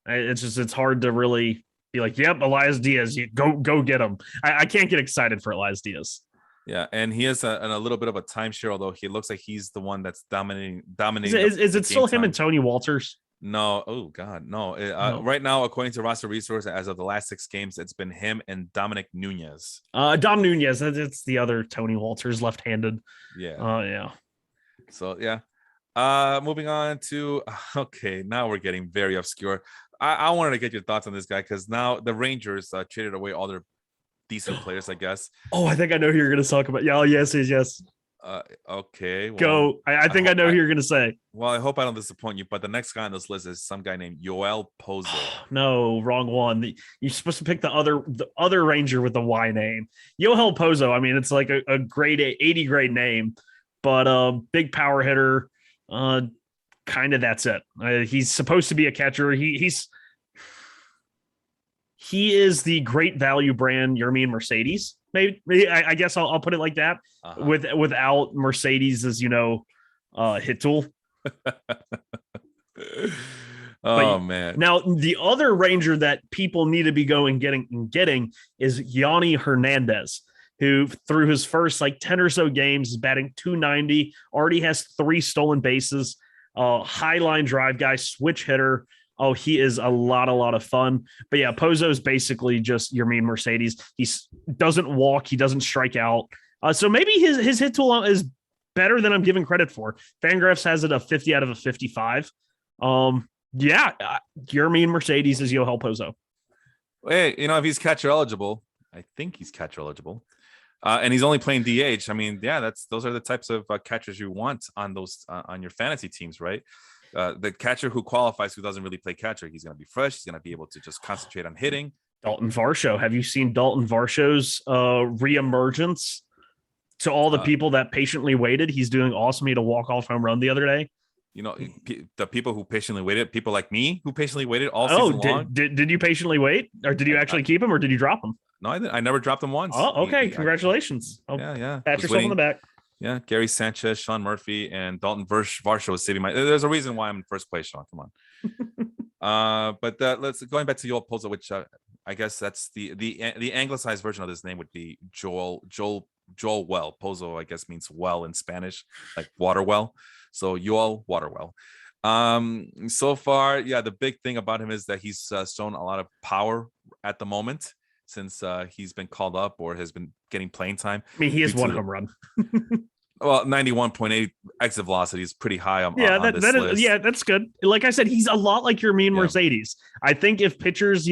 It's hard to really be like, yep, Elias Diaz, go get him. I can't get excited for Elias Diaz. Yeah, and he has a little bit of a timeshare, although he looks like he's the one that's dominating. Is it still him and Tony Walters? No. Oh God, no. No. Right now, according to Roster Resource, as of the last 6 games, it's been him and Dominic Nunez. Dom Nunez. It's the other Tony Walters, left-handed. Yeah. Yeah. So yeah. Moving on to now we're getting very obscure. I wanted to get your thoughts on this guy because now the Rangers traded away all their decent players, I guess. Oh, I think I know who you're going to talk about. Yeah, yes. Okay. Well, go. I think I know who you're going to say. Well, I hope I don't disappoint you, but the next guy on this list is some guy named Yoel Pozo. No, wrong one. You're supposed to pick the other Ranger with the Y name. Yoel Pozo. I mean, it's like a grade 80 grade name, but big power hitter. Kind of that's it. He's supposed to be a catcher. He is the great value brand Yermin Mercedes. Maybe I guess I'll put it like that. Without Mercedes as hit tool. But Oh man. now the other Ranger that people need to be going getting is Yanni Hernandez, who through his first like 10 or so games is batting 290, already has 3 stolen bases, high line drive guy, switch hitter. Oh, he is a lot of fun. But yeah, Pozo is basically just your mean Mercedes. He doesn't walk, he doesn't strike out. So maybe his hit tool is better than I'm giving credit for. Fangraphs has it a 50 out of a 55. Yeah, your mean Mercedes is Yohel Pozo. Hey, if he's catcher eligible, I think he's catcher eligible. And he's only playing DH. I mean, yeah, those are the types of catchers you want on those on your fantasy teams, right? The catcher who qualifies, who doesn't really play catcher, he's going to be fresh. He's going to be able to just concentrate on hitting. Dalton Varsho. Have you seen Dalton Varsho's reemergence? To all the people that patiently waited, he's doing awesome. He had a walk-off home run the other day. The people who patiently waited, people like me who patiently waited all season long. Did you patiently wait, or did you actually keep him, or did you drop him? No, I never dropped him once. Oh, okay. Congratulations. Yeah. Pat yourself on the back. Yeah, Gary Sanchez, Sean Murphy, and Dalton Varsho was saving my. There's a reason why I'm in first place, Sean. Come on. But let's going back to Yoel Pozo, which I guess that's the anglicized version of this name would be Joel Well. Pozo, I guess, means well in Spanish, like water well. So Yoel Water Well. So far, yeah, the big thing about him is that he's shown a lot of power at the moment since he's been called up or has been getting playing time. I mean, he has one home run. Well, 91.8 exit velocity is pretty high on this list. Yeah, that's good. Like I said, he's a lot like your mean Mercedes. I think if pitchers,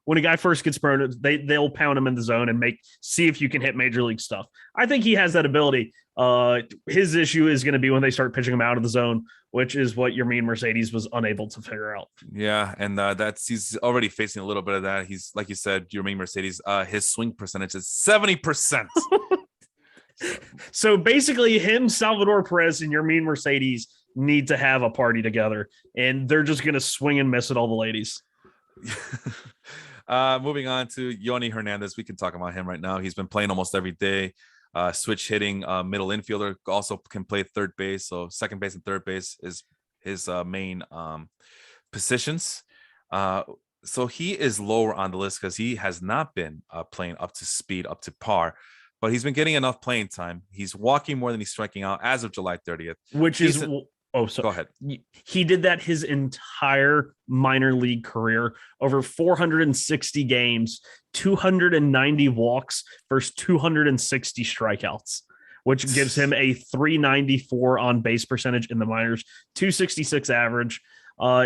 when a guy first gets burned, they'll pound him in the zone and see if you can hit major league stuff. I think he has that ability. His issue is going to be when they start pitching him out of the zone, which is what your mean Mercedes was unable to figure out. Yeah, and he's already facing a little bit of that. He's, like you said, your mean Mercedes. His swing percentage is 70%. So basically, him, Salvador Perez, and your mean Mercedes need to have a party together, and they're just going to swing and miss at all the ladies. Moving on to Yoni Hernandez. We can talk about him right now. He's been playing almost every day. Switch hitting, middle infielder, also can play third base. So second base and third base is his main positions. So he is lower on the list because he has not been playing up to speed, up to par. But he's been getting enough playing time. He's walking more than he's striking out as of July 30th. Go ahead. He did that his entire minor league career, over 460 games, 290 walks versus 260 strikeouts, which gives him a 394 on base percentage in the minors, 266 average.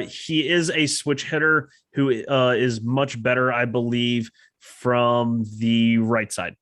He is a switch hitter who is much better, I believe, from the right side.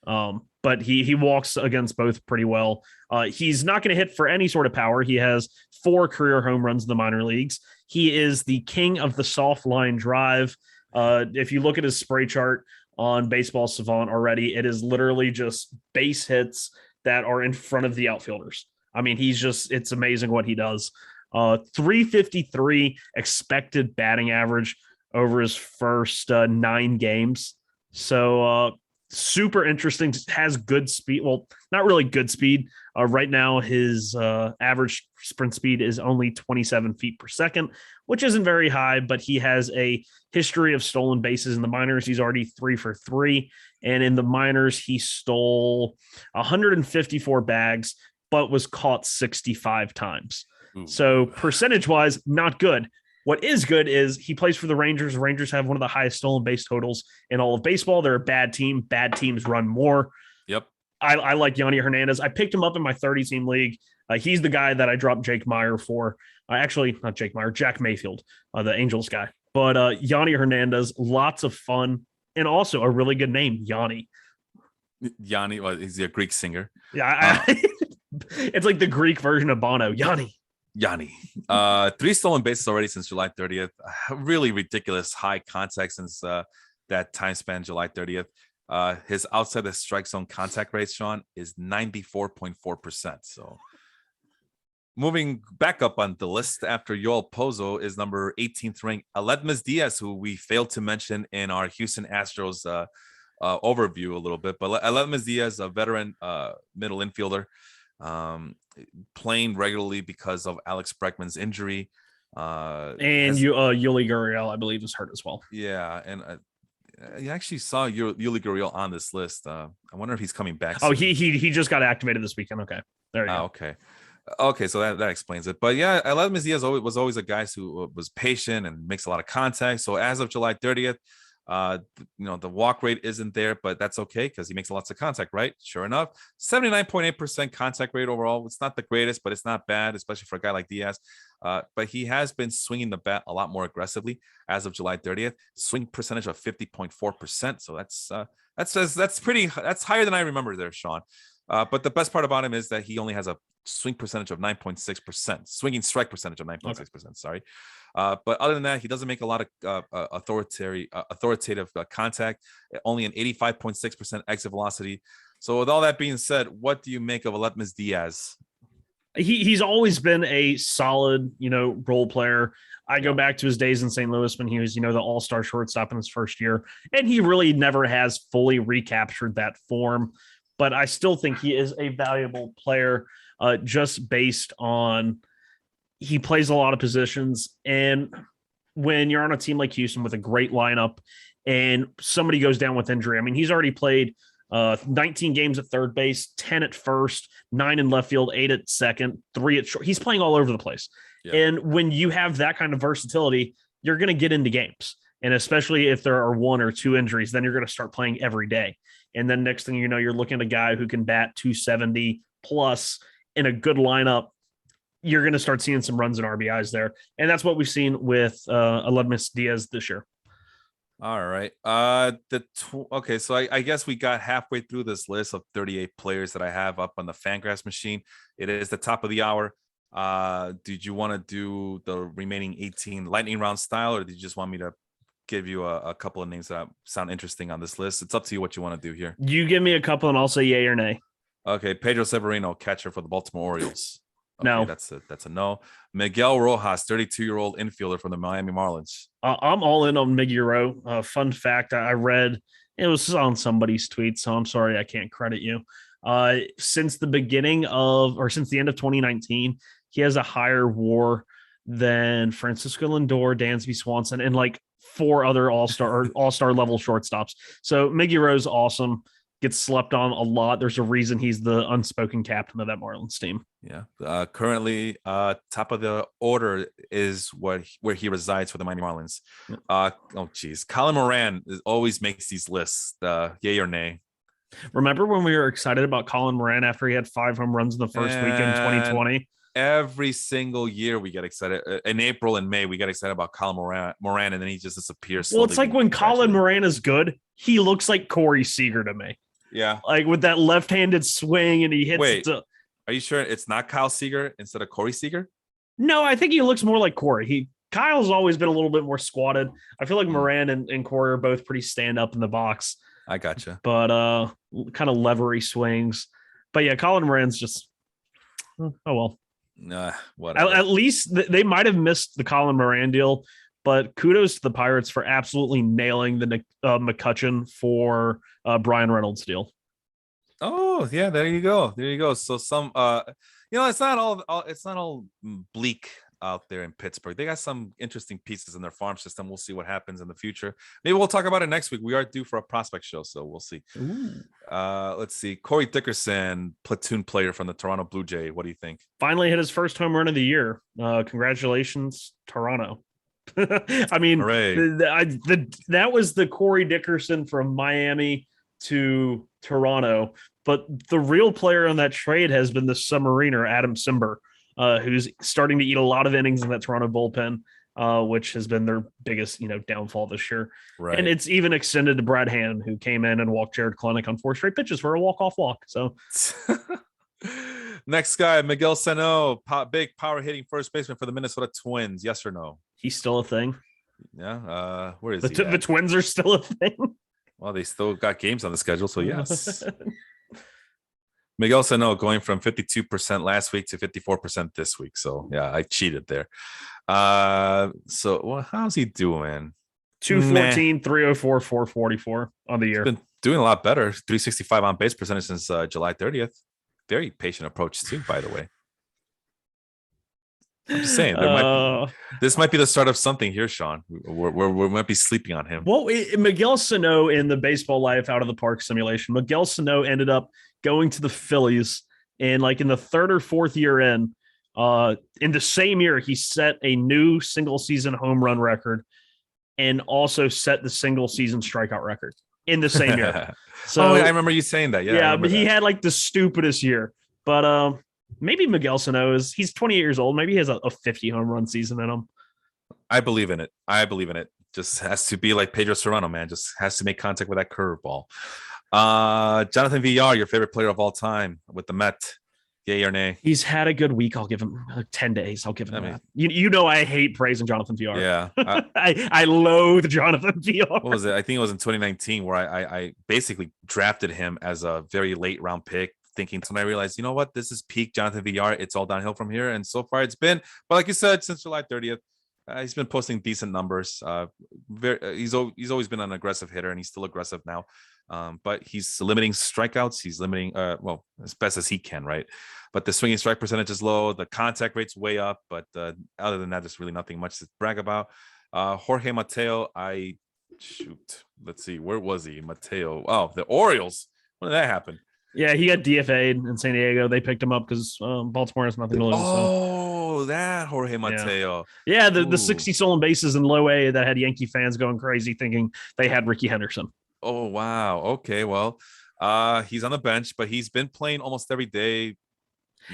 But he walks against both pretty well. He's not going to hit for any sort of power. He has 4 career home runs in the minor leagues. He is the king of the soft line drive. If you look at his spray chart on Baseball Savant already, it is literally just base hits that are in front of the outfielders. I mean, it's amazing what he does. 353 expected batting average over his first 9 games. So, super interesting. Has good speed. Well, not really good speed. Right now, his average sprint speed is only 27 feet per second, which isn't very high, but he has a history of stolen bases in the minors. He's already 3 for 3. And in the minors, he stole 154 bags, but was caught 65 times. Ooh. So percentage wise, not good. What is good is he plays for the Rangers. Rangers have one of the highest stolen base totals in all of baseball. They're a bad team. Bad teams run more. Yep. I like Yanni Hernandez. I picked him up in my 30-team league. He's the guy that I dropped Jake Meyer for. Actually, not Jake Meyer, Jack Mayfield, the Angels guy. But Yanni Hernandez, lots of fun, and also a really good name, Yanni. Yanni, well, he's a Greek singer. Yeah, it's like the Greek version of Bono, Yanni. 3 stolen bases already since July 30th. Really ridiculous high contact since that time span, July 30th. His outside the strike zone contact rate, Sean, is 94.4%. So moving back up on the list after Yoel Pozo is number 18th ranked Aledmys Diaz, who we failed to mention in our Houston Astros overview a little bit. But Aledmys Diaz, a veteran middle infielder, playing regularly because of Alex Bregman's injury. And Has Yuli Gurriel, I believe, is hurt as well. yeah, and I actually saw Yuli Gurriel on this list. I wonder if he's coming back Oh, soon. he just got activated this weekend. Okay, there you go. Okay. Okay, so that explains it. But yeah, Aledmys Diaz was always a guy who was patient and makes a lot of contact. So as of July 30th, the walk rate isn't there, but that's okay because he makes lots of contact, right? Sure enough, 79.8% contact rate overall. It's not the greatest, but it's not bad, especially for a guy like Diaz. But he has been swinging the bat a lot more aggressively as of July 30th. Swing percentage of 50.4%. So that's higher than I remember there, Sean. But the best part about him is that he only has a swing percentage of 9.6%, swinging strike percentage of 9.6%. Sorry. But other than that, he doesn't make a lot of authoritative contact, only an 85.6% exit velocity. So with all that being said, what do you make of Aledmys Diaz? He's always been a solid, role player. I go back to his days in St. Louis when he was, the all-star shortstop in his first year, and he really never has fully recaptured that form. But I still think he is a valuable player, just based on he plays a lot of positions. And when you're on a team like Houston with a great lineup and somebody goes down with injury, I mean, he's already played 19 games at third base, 10 at first, 9 in left field, 8 at second, 3 at short. He's playing all over the place. Yeah. And when you have that kind of versatility, you're going to get into games. And especially if there are 1 or 2 injuries, then you're going to start playing every day. And then next thing you know, you're looking at a guy who can bat 270 plus in a good lineup. You're going to start seeing some runs and RBIs there. And that's what we've seen with Aledmys Diaz this year. All right. Okay, so I guess we got halfway through this list of 38 players that I have up on the Fangraphs machine. It is the top of the hour. Did you want to do the remaining 18 lightning round style, or did you just want me to give you a couple of names that sound interesting on this list? It's up to you what you want to do here. You give me a couple and I'll say yay or nay. Okay, Pedro Severino, catcher for the Baltimore Orioles. Okay, no. That's a no. Miguel Rojas, 32-year-old infielder from the Miami Marlins. I'm all in on Miggy Rowe. Fun fact, I read it was on somebody's tweet, so I'm sorry I can't credit you. Since the end of 2019, he has a higher WAR than Francisco Lindor, Dansby Swanson, and like 4 other all-star level shortstops. So Miggy Rowe's awesome. Gets slept on a lot. There's a reason he's the unspoken captain of that Marlins team. Yeah. Currently, top of the order is where he resides for the Miami Marlins. Colin Moran always makes these lists. Yay or nay? Remember when we were excited about Colin Moran after he had 5 home runs in the first week in 2020? Every single year we get excited. In April and May, we get excited about Colin Moran, and then he just disappears. Well, it's like when Colin Moran is good, he looks like Corey Seager to me. Yeah. Like with that left-handed swing and he hits. Wait, are you sure it's not Kyle Seager instead of Corey Seager? No, I think he looks more like Corey. Kyle's always been a little bit more squatted. I feel like Moran and Corey are both pretty stand up in the box. I gotcha. But kind of levery swings. But yeah, Colin Moran's just, oh well. Whatever. At least they might have missed the Colin Moran deal. But kudos to the Pirates for absolutely nailing the McCutchen for Brian Reynolds deal. Oh yeah, there you go. So some, it's not all bleak out there in Pittsburgh. They got some interesting pieces in their farm system. We'll see what happens in the future. Maybe we'll talk about it next week. We are due for a prospect show, so we'll see. Let's see. Corey Dickerson, platoon player from the Toronto Blue Jay. What do you think? Finally hit his first home run of the year. Congratulations, Toronto. I mean, that was the Corey Dickerson from Miami to Toronto, but the real player on that trade has been the submariner Adam Simber, who's starting to eat a lot of innings in that Toronto bullpen, which has been their biggest, downfall this year. Right. And it's even extended to Brad Hand, who came in and walked Jared Klenick on 4 straight pitches for a walk-off walk. So next guy, Miguel Sano, big power hitting first baseman for the Minnesota Twins. Yes or no? He's still a thing. Yeah. Where is he? The Twins are still a thing. Well, they still got games on the schedule, so yes. Miguel Sano going from 52% last week to 54% this week. So yeah, I cheated there. How's he doing? 214, 304, 444 on the year. He's been doing a lot better. 365 on base percentage since July 30th. Very patient approach too, by the way. I'm just saying this might be the start of something here, Sean. We might be sleeping on him. Well, Miguel Sano in the baseball life out of the park simulation, Miguel Sano ended up going to the Phillies, and like in the third or fourth year in the same year, he set a new single season home run record and also set the single season strikeout record in the same year. So I remember you saying that. Yeah, I remember he that. had like the stupidest year, but maybe Miguel Sano he's 28 years old. Maybe he has a 50 home run season in him. I believe in it. I believe in it. Just has to be like Pedro Serrano, man. Just has to make contact with that curveball. Jonathan VR, your favorite player of all time with the Met. Yay or nay? He's had a good week. I'll give him 10 days. I'll give him that. You know I hate praising Jonathan VR. Yeah. I loathe Jonathan VR. What was it? I think it was in 2019 where I basically drafted him as a very late round pick, thinking until I realized, you know what, this is peak Jonathan VR. It's all downhill from here. And so far it's been, but like you said, since July 30th, he's been posting decent numbers. He's always been an aggressive hitter, and he's still aggressive now. But he's limiting strikeouts. He's limiting, well, as best as he can, right? But the swinging strike percentage is low. The contact rate's way up. But other than that, there's really nothing much to brag about. Jorge Mateo, let's see, where was he? Mateo. Oh, the Orioles. When did that happen? Yeah, he got DFA'd in San Diego. They picked him up because Baltimore has nothing to lose. Oh, that Jorge Mateo. Yeah, the 60 stolen bases in low A that had Yankee fans going crazy thinking they had Ricky Henderson. Oh, wow. Okay, well, he's on the bench, but he's been playing almost every day.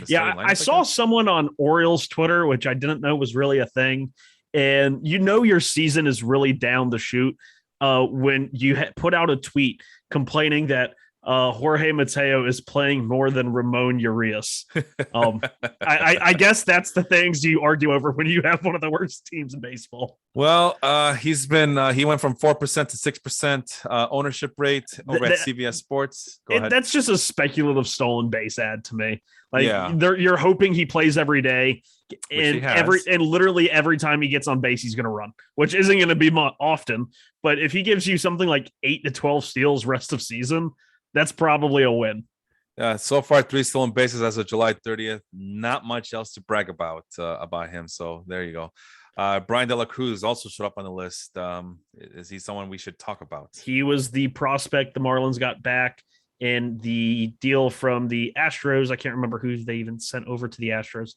Yeah, I saw someone on Orioles Twitter, which I didn't know was really a thing. And your season is really down the chute when you put out a tweet complaining that Jorge Mateo is playing more than Ramon Urias. I guess that's the things you argue over when you have one of the worst teams in baseball. Well, he went from 4% to 6% ownership rate over at CBS Sports. Go ahead. That's just a speculative stolen base ad to me. Like you're hoping he plays every day, and literally every time he gets on base, he's going to run, which isn't going to be often. But if he gives you something like 8 to 12 steals rest of season, that's probably a win. So far 3 stolen bases as of July 30th. Not much else to brag about him. So there you go. Brian De La Cruz also showed up on the list. Is he someone we should talk about? He was the prospect the Marlins got back in the deal from the Astros. I can't remember who they even sent over to the Astros.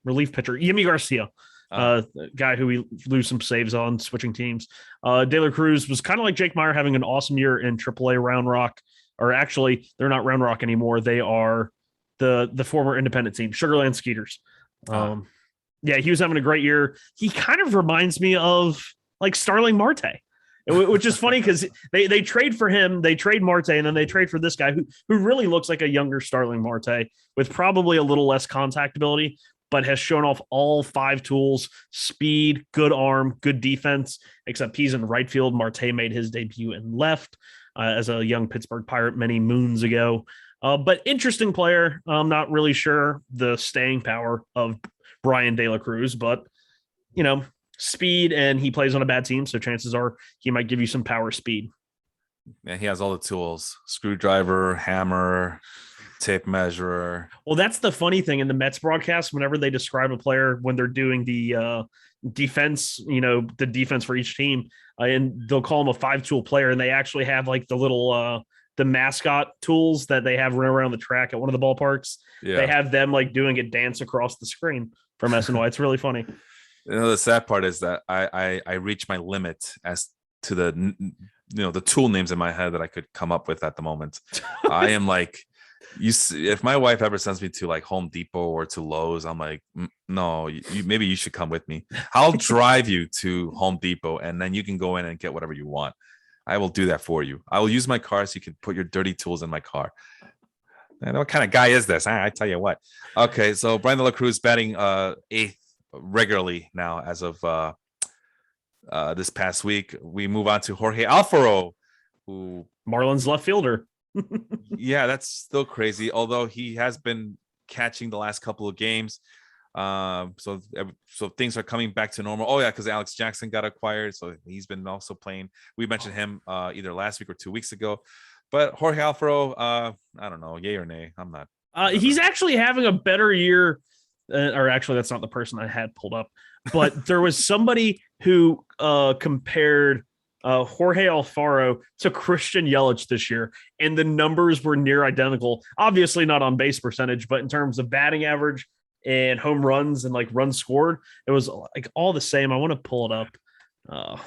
Relief pitcher, Yimi Garcia. Guy who we lose some saves on switching teams. De La Cruz was kind of like Jake Meyer having an awesome year in AAA Round Rock, or actually they're not Round Rock anymore. They are the former independent team, Sugarland Skeeters. Yeah, he was having a great year. He kind of reminds me of like Starling Marte, which is funny because they trade for him, they trade Marte, and then they trade for this guy who really looks like a younger Starling Marte with probably a little less contact ability, but has shown off all 5 tools: speed, good arm, good defense, except he's in right field. Marte made his debut in left as a young Pittsburgh Pirate many moons ago. But interesting player. I'm not really sure the staying power of Brian De La Cruz, but, speed, and he plays on a bad team, so chances are he might give you some power speed. Yeah, he has all the tools: screwdriver, hammer, tape measure. Well, that's the funny thing in the Mets broadcast. Whenever they describe a player when they're doing the defense, the defense for each team, and they'll call him a 5-tool player, and they actually have like the little the mascot tools that they have running around the track at one of the ballparks. Yeah. They have them like doing a dance across the screen from SNY. It's really funny. The sad part is that I reach my limit as to the tool names in my head that I could come up with at the moment. I am like, if my wife ever sends me to like Home Depot or to Lowe's, I'm like, no, maybe you should come with me. I'll drive you to Home Depot, and then you can go in and get whatever you want. I will do that for you. I will use my car so you can put your dirty tools in my car. And what kind of guy is this? I tell you what. Okay, so Brian De La Cruz batting 8th regularly now as of this past week. We move on to Jorge Alfaro, who Marlins left fielder. Yeah, that's still crazy. Although he has been catching the last couple of games, so things are coming back to normal. Oh yeah, because Alex Jackson got acquired, so he's been also playing. We mentioned him either last week or 2 weeks ago. But Jorge Alfaro, I don't know, yay or nay. I'm not. He's actually having a better year or actually, that's not the person I had pulled up, but there was somebody who compared Jorge Alfaro to Christian Yelich this year, and the numbers were near identical. Obviously, not on base percentage, but in terms of batting average and home runs and like runs scored, it was like all the same. I want to pull it up.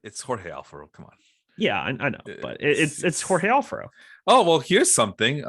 It's Jorge Alfaro. Come on. Yeah, I know, but it's Jorge Alfaro. Oh well, here's something.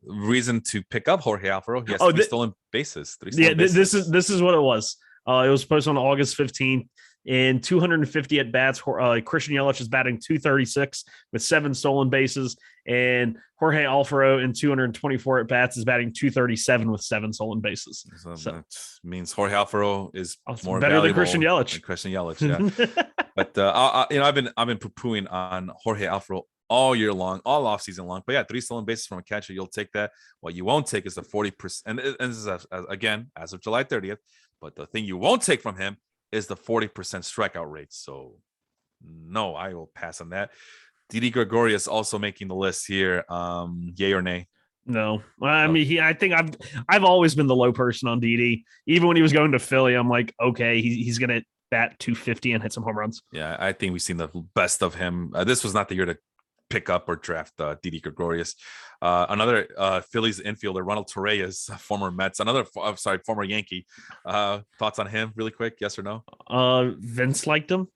Reason to pick up Jorge Alfaro. He has three stolen bases. This is what it was. It was posted on August 15th. In 250 at bats, Christian Yelich is batting 236 with 7 stolen bases, and Jorge Alfaro in 224 at bats is batting 237 with 7 stolen bases. So that means Jorge Alfaro is more better than Christian Yelich. Yeah. But I've been poo-pooing on Jorge Alfaro all year long, all off season long. But yeah, 3 stolen bases from a catcher, you'll take that. What you won't take is the 40%. And this is again as of July 30th. But the thing you won't take from him is the 40% strikeout rate. So no, I will pass on that. Didi Gregorius also making the list here. Yay or nay? No, I mean, I think I've always been the low person on Didi. Even when he was going to Philly, I'm like, okay, he's gonna bat 250 and hit some home runs. Yeah, I think we've seen the best of him. This was not the year to pick up or draft Didi Gregorius. Another Phillies infielder, Ronald Torreyes, former Mets, former Yankee. Thoughts on him really quick? Yes or no? Vince liked him.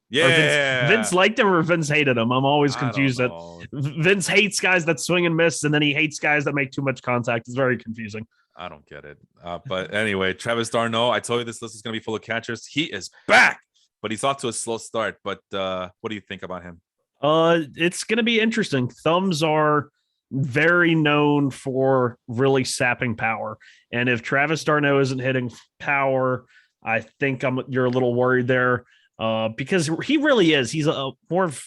Yeah. Vince liked him or Vince hated him. I'm always confused that Vince hates guys that swing and miss, and then he hates guys that make too much contact. It's very confusing. I don't get it. But anyway, Travis d'Arnaud, I told you this list is going to be full of catchers. He is back, but he's off to a slow start. But what do you think about him? It's going to be interesting. Thumbs are very known for really sapping power. And if Travis d'Arnaud isn't hitting power, I think you're a little worried there. Because he really is. He's a more of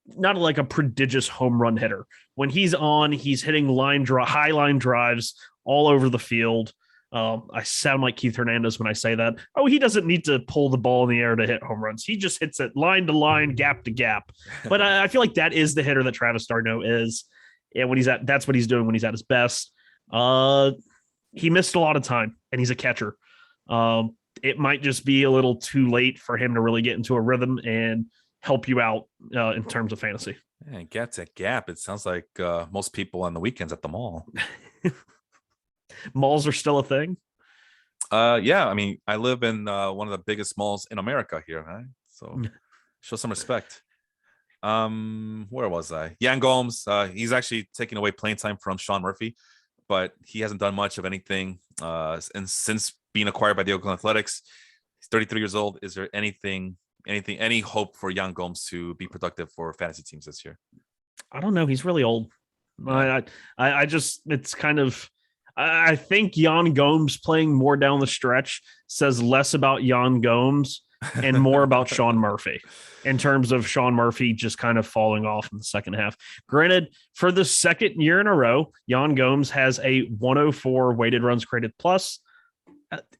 not like a prodigious home run hitter. When he's on, he's hitting high line drives all over the field. I sound like Keith Hernandez when I say that. Oh, he doesn't need to pull the ball in the air to hit home runs. He just hits it line to line, gap to gap. But I feel like that is the hitter that Travis d'Arnaud is. And that's what he's doing when he's at his best. He missed a lot of time, and he's a catcher. It might just be a little too late for him to really get into a rhythm and help you out in terms of fantasy. Yeah, gap to gap. It sounds like most people on the weekends at the mall. Malls are still a thing. Yeah, I mean, I live in one of the biggest malls in America here, right? So show some respect. Where was I? Yan Gomes. He's actually taking away playing time from Sean Murphy, but he hasn't done much of anything and since being acquired by the Oakland Athletics. He's 33 years old. Is there any hope for Yan Gomes to be productive for fantasy teams this year? I don't know. He's really old. I just, it's kind of, I think Yan Gomes playing more down the stretch says less about Yan Gomes and more about Sean Murphy in terms of Sean Murphy just kind of falling off in the second half. Granted, for the second year in a row, Yan Gomes has a 104 weighted runs created plus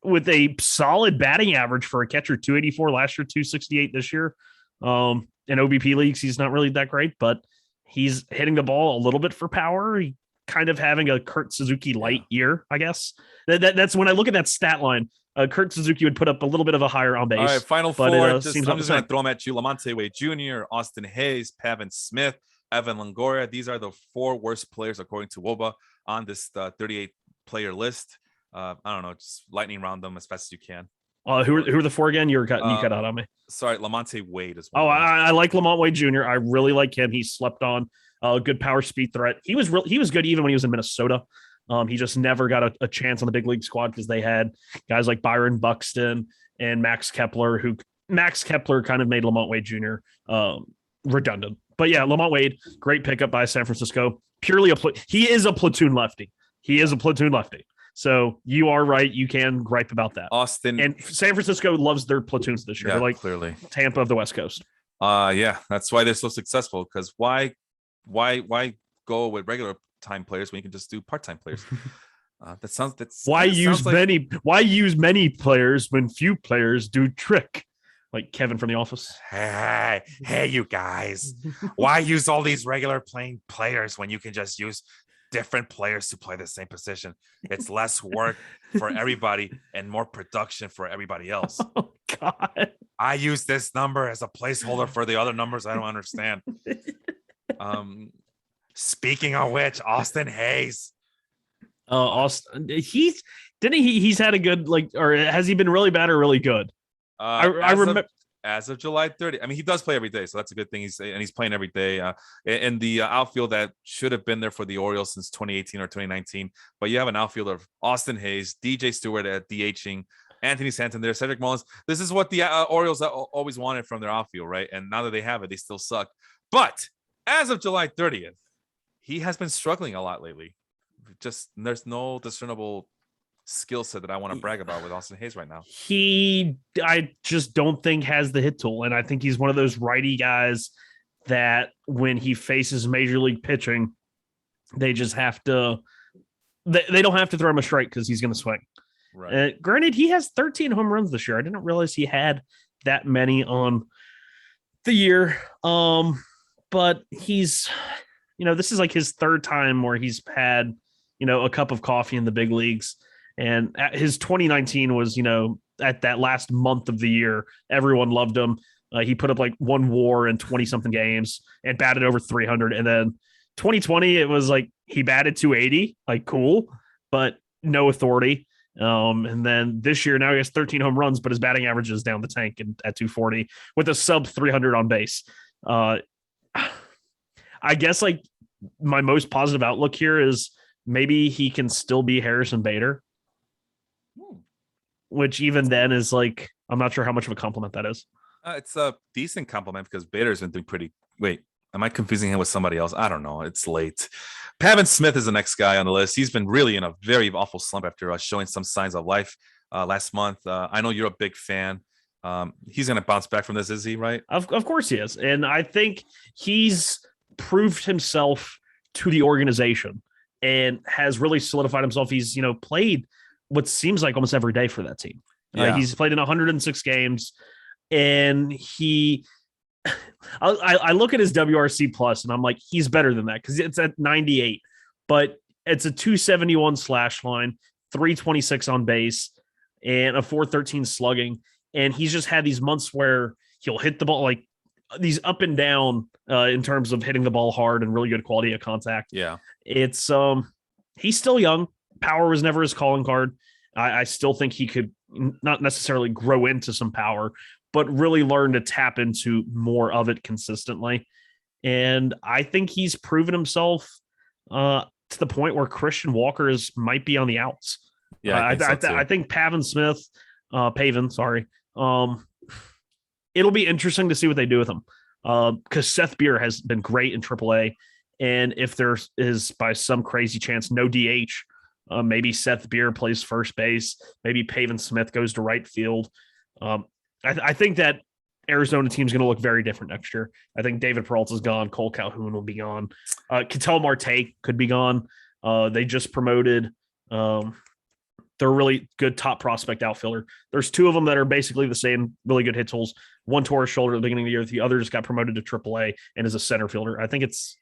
with a solid batting average for a catcher, 284 last year, 268 this year. In OBP leagues, he's not really that great, but he's hitting the ball a little bit for power. He kind of having a Kurt Suzuki light year, I guess. That's when I look at that stat line. Kurt Suzuki would put up a little bit of a higher on base. All right, final four. I'm just going to throw them at you. Lamonte Wade Jr., Austin Hayes, Pavin Smith, Evan Longoria. These are the 4 worst players, according to WOBA, on this 38-player list. I don't know, just lightning round them as fast as you can. Who are the 4 again? You cut out on me. Sorry, Lamonte Wade is one. Oh, I like Lamont Wade Jr. I really like him. He slept on a good power speed threat. He was good even when he was in Minnesota. He just never got a chance on the big league squad because they had guys like Byron Buxton and Max Kepler, who Max Kepler kind of made Lamont Wade Jr. Redundant. But yeah, Lamont Wade, great pickup by San Francisco. He is a platoon lefty. So you are right. You can gripe about that. Austin and San Francisco loves their platoons this year. Yeah, they're like clearly Tampa of the West Coast. Yeah, that's why they're so successful. Because why go with regular time players when you can just do part-time players? Why use many players when few players do trick? Like Kevin from The Office. Hey, you guys! Why use all these regular playing players when you can just use different players to play the same position. It's less work for everybody and more production for everybody else. Oh God. I use this number as a placeholder for the other numbers. I don't understand. Speaking of which, Austin Hayes. Austin, he's had a good, like, or has he been really bad or really good? I remember as of July 30. I mean, he does play every day, so that's a good thing. He's playing every day. In the outfield that should have been there for the Orioles since 2018 or 2019. But you have an outfielder of Austin Hayes, DJ Stewart at DHing, Anthony Santander, Cedric Mullins. This is what the Orioles always wanted from their outfield, right? And now that they have it, they still suck. But as of July 30th, he has been struggling a lot lately. Just there's no discernible skill set that I want to brag about with Austin Hayes right now. I just don't think has the hit tool, and I think he's one of those righty guys that when he faces major league pitching, they just have to. They don't have to throw him a strike because he's going to swing. Right. Granted, he has 13 home runs this year. I didn't realize he had that many on the year. But he's, this is like his third time where he's had, a cup of coffee in the big leagues. And his 2019 was, at that last month of the year, everyone loved him. He put up like 1 WAR in 20 something games and batted over 300. And then 2020, it was like he batted 280, like cool, but no authority. And then this year, now he has 13 home runs, but his batting average is down the tank at 240 with a sub 300 on base. I guess like my most positive outlook here is maybe he can still be Harrison Bader, which even then is like, I'm not sure how much of a compliment that is. It's a decent compliment because Bader's been doing pretty. Wait, am I confusing him with somebody else? I don't know. It's late. Pavin Smith is the next guy on the list. He's been really in a very awful slump after showing some signs of life last month. I know you're a big fan. He's going to bounce back from this, is he, right? Of course he is. And I think he's proved himself to the organization and has really solidified himself. He's, played what seems like almost every day for that team. Yeah. He's played in 106 games, and I look at his WRC plus and I'm like, he's better than that because it's at 98, but it's a 271 slash line, 326 on base, and a 413 slugging. And he's just had these months where he'll hit the ball like these up and down in terms of hitting the ball hard and really good quality of contact. Yeah. It's he's still young. Power was never his calling card. I still think he could not necessarily grow into some power, but really learn to tap into more of it consistently. And I think he's proven himself to the point where Christian Walker might be on the outs. Yeah, I think Pavin, sorry. It'll be interesting to see what they do with him because Seth Beer has been great in AAA. And if there is by some crazy chance no DH, maybe Seth Beer plays first base. Maybe Pavin Smith goes to right field. I think that Arizona team's going to look very different next year. I think David Peralta's gone. Cole Calhoun will be gone. Ketel Marte could be gone. They just promoted. They're a really good top prospect outfielder. There's 2 of them that are basically the same, really good hit tools. One tore his shoulder at the beginning of the year. The other just got promoted to AAA and is a center fielder. I think it's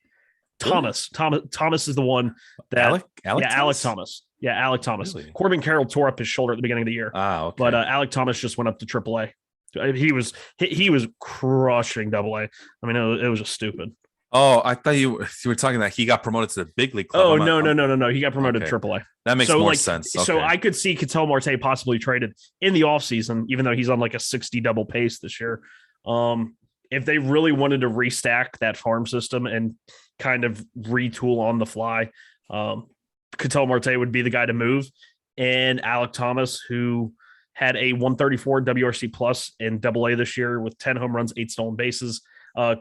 Thomas. Thomas is the one that Alec Thomas. Yeah, Alec Thomas. Really? Corbin Carroll tore up his shoulder at the beginning of the year. Okay. But Alec Thomas just went up to AAA. He was crushing AA. I mean, it was just stupid. Oh, I thought you were talking that he got promoted to the big league club. Oh, no. He got promoted to AAA. That makes more sense. Okay. So I could see Ketel Marte possibly traded in the offseason, even though he's on like a 60 double pace this year. If they really wanted to restack that farm system and kind of retool on the fly, Ketel Marte would be the guy to move. And Alec Thomas, who had a 134 WRC plus in AA this year with 10 home runs, 8 stolen bases,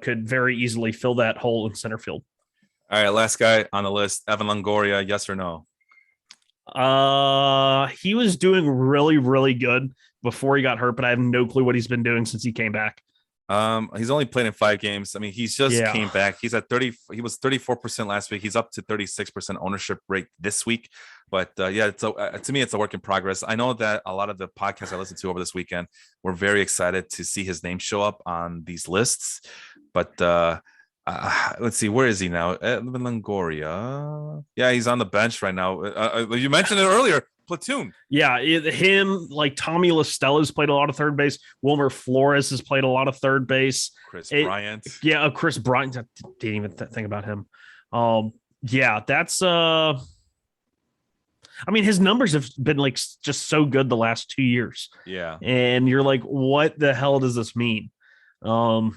could very easily fill that hole in center field. All right, last guy on the list, Evan Longoria, yes or no? He was doing really, really good before he got hurt, but I have no clue what he's been doing since he came back. He's only played in 5 games. I mean, he's just came back. He's at 30. He was 34% last week. He's up to 36% ownership rate this week. But to me, it's a work in progress. I know that a lot of the podcasts I listened to over this weekend were very excited to see his name show up on these lists. But Let's see, where is he now? Evan Longoria. Yeah, he's on the bench right now. You mentioned it earlier. Platoon. Yeah, him, like Tommy LaStella's played a lot of third base. Wilmer Flores has played a lot of third base. Chris Bryant. Yeah, Chris Bryant. Didn't even think about him. Yeah, that's I mean, his numbers have been like just so good the last 2 years. Yeah. And you're like, what the hell does this mean? I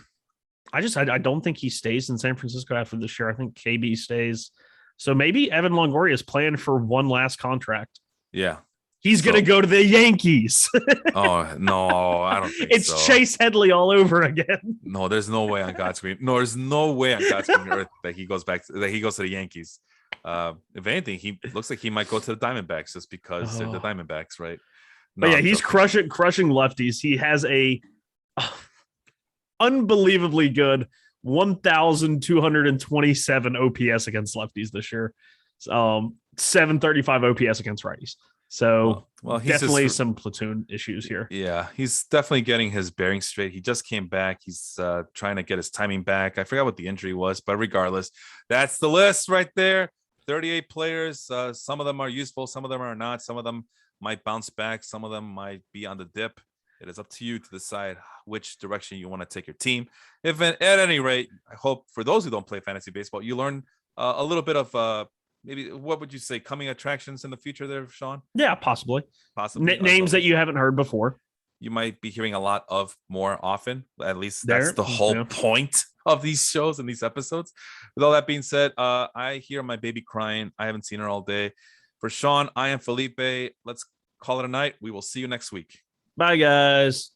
don't think he stays in San Francisco after this year. I think KB stays. So maybe Evan Longoria is playing for one last contract. Yeah. He's going to go to the Yankees. Oh, no, I don't think it's so. Chase Headley all over again. No, there's no way on God's green. No, there's no way on God's green earth that he goes to the Yankees. If anything, he looks like he might go to the Diamondbacks just because they're the Diamondbacks, right? No, but yeah, he's crushing lefties. He has a unbelievably good 1,227 OPS against lefties this year. 735 OPS against righties. So well, he's definitely some platoon issues here. Yeah, he's definitely getting his bearings straight. He just came back. He's trying to get his timing back. I forgot what the injury was, but regardless, that's the list right there. 38 players. Some of them are useful. Some of them are not. Some of them might bounce back. Some of them might be on the dip. It is up to you to decide which direction you want to take your team. If at any rate, I hope for those who don't play fantasy baseball, you learn a little bit of maybe what would you say coming attractions in the future there, Sean? Yeah, possibly. Names that you haven't heard before. You might be hearing a lot of more often. At least that's the whole point of these shows and these episodes. With all that being said, I hear my baby crying. I haven't seen her all day. For Sean, I am Felipe. Let's call it a night. We will see you next week. Bye, guys.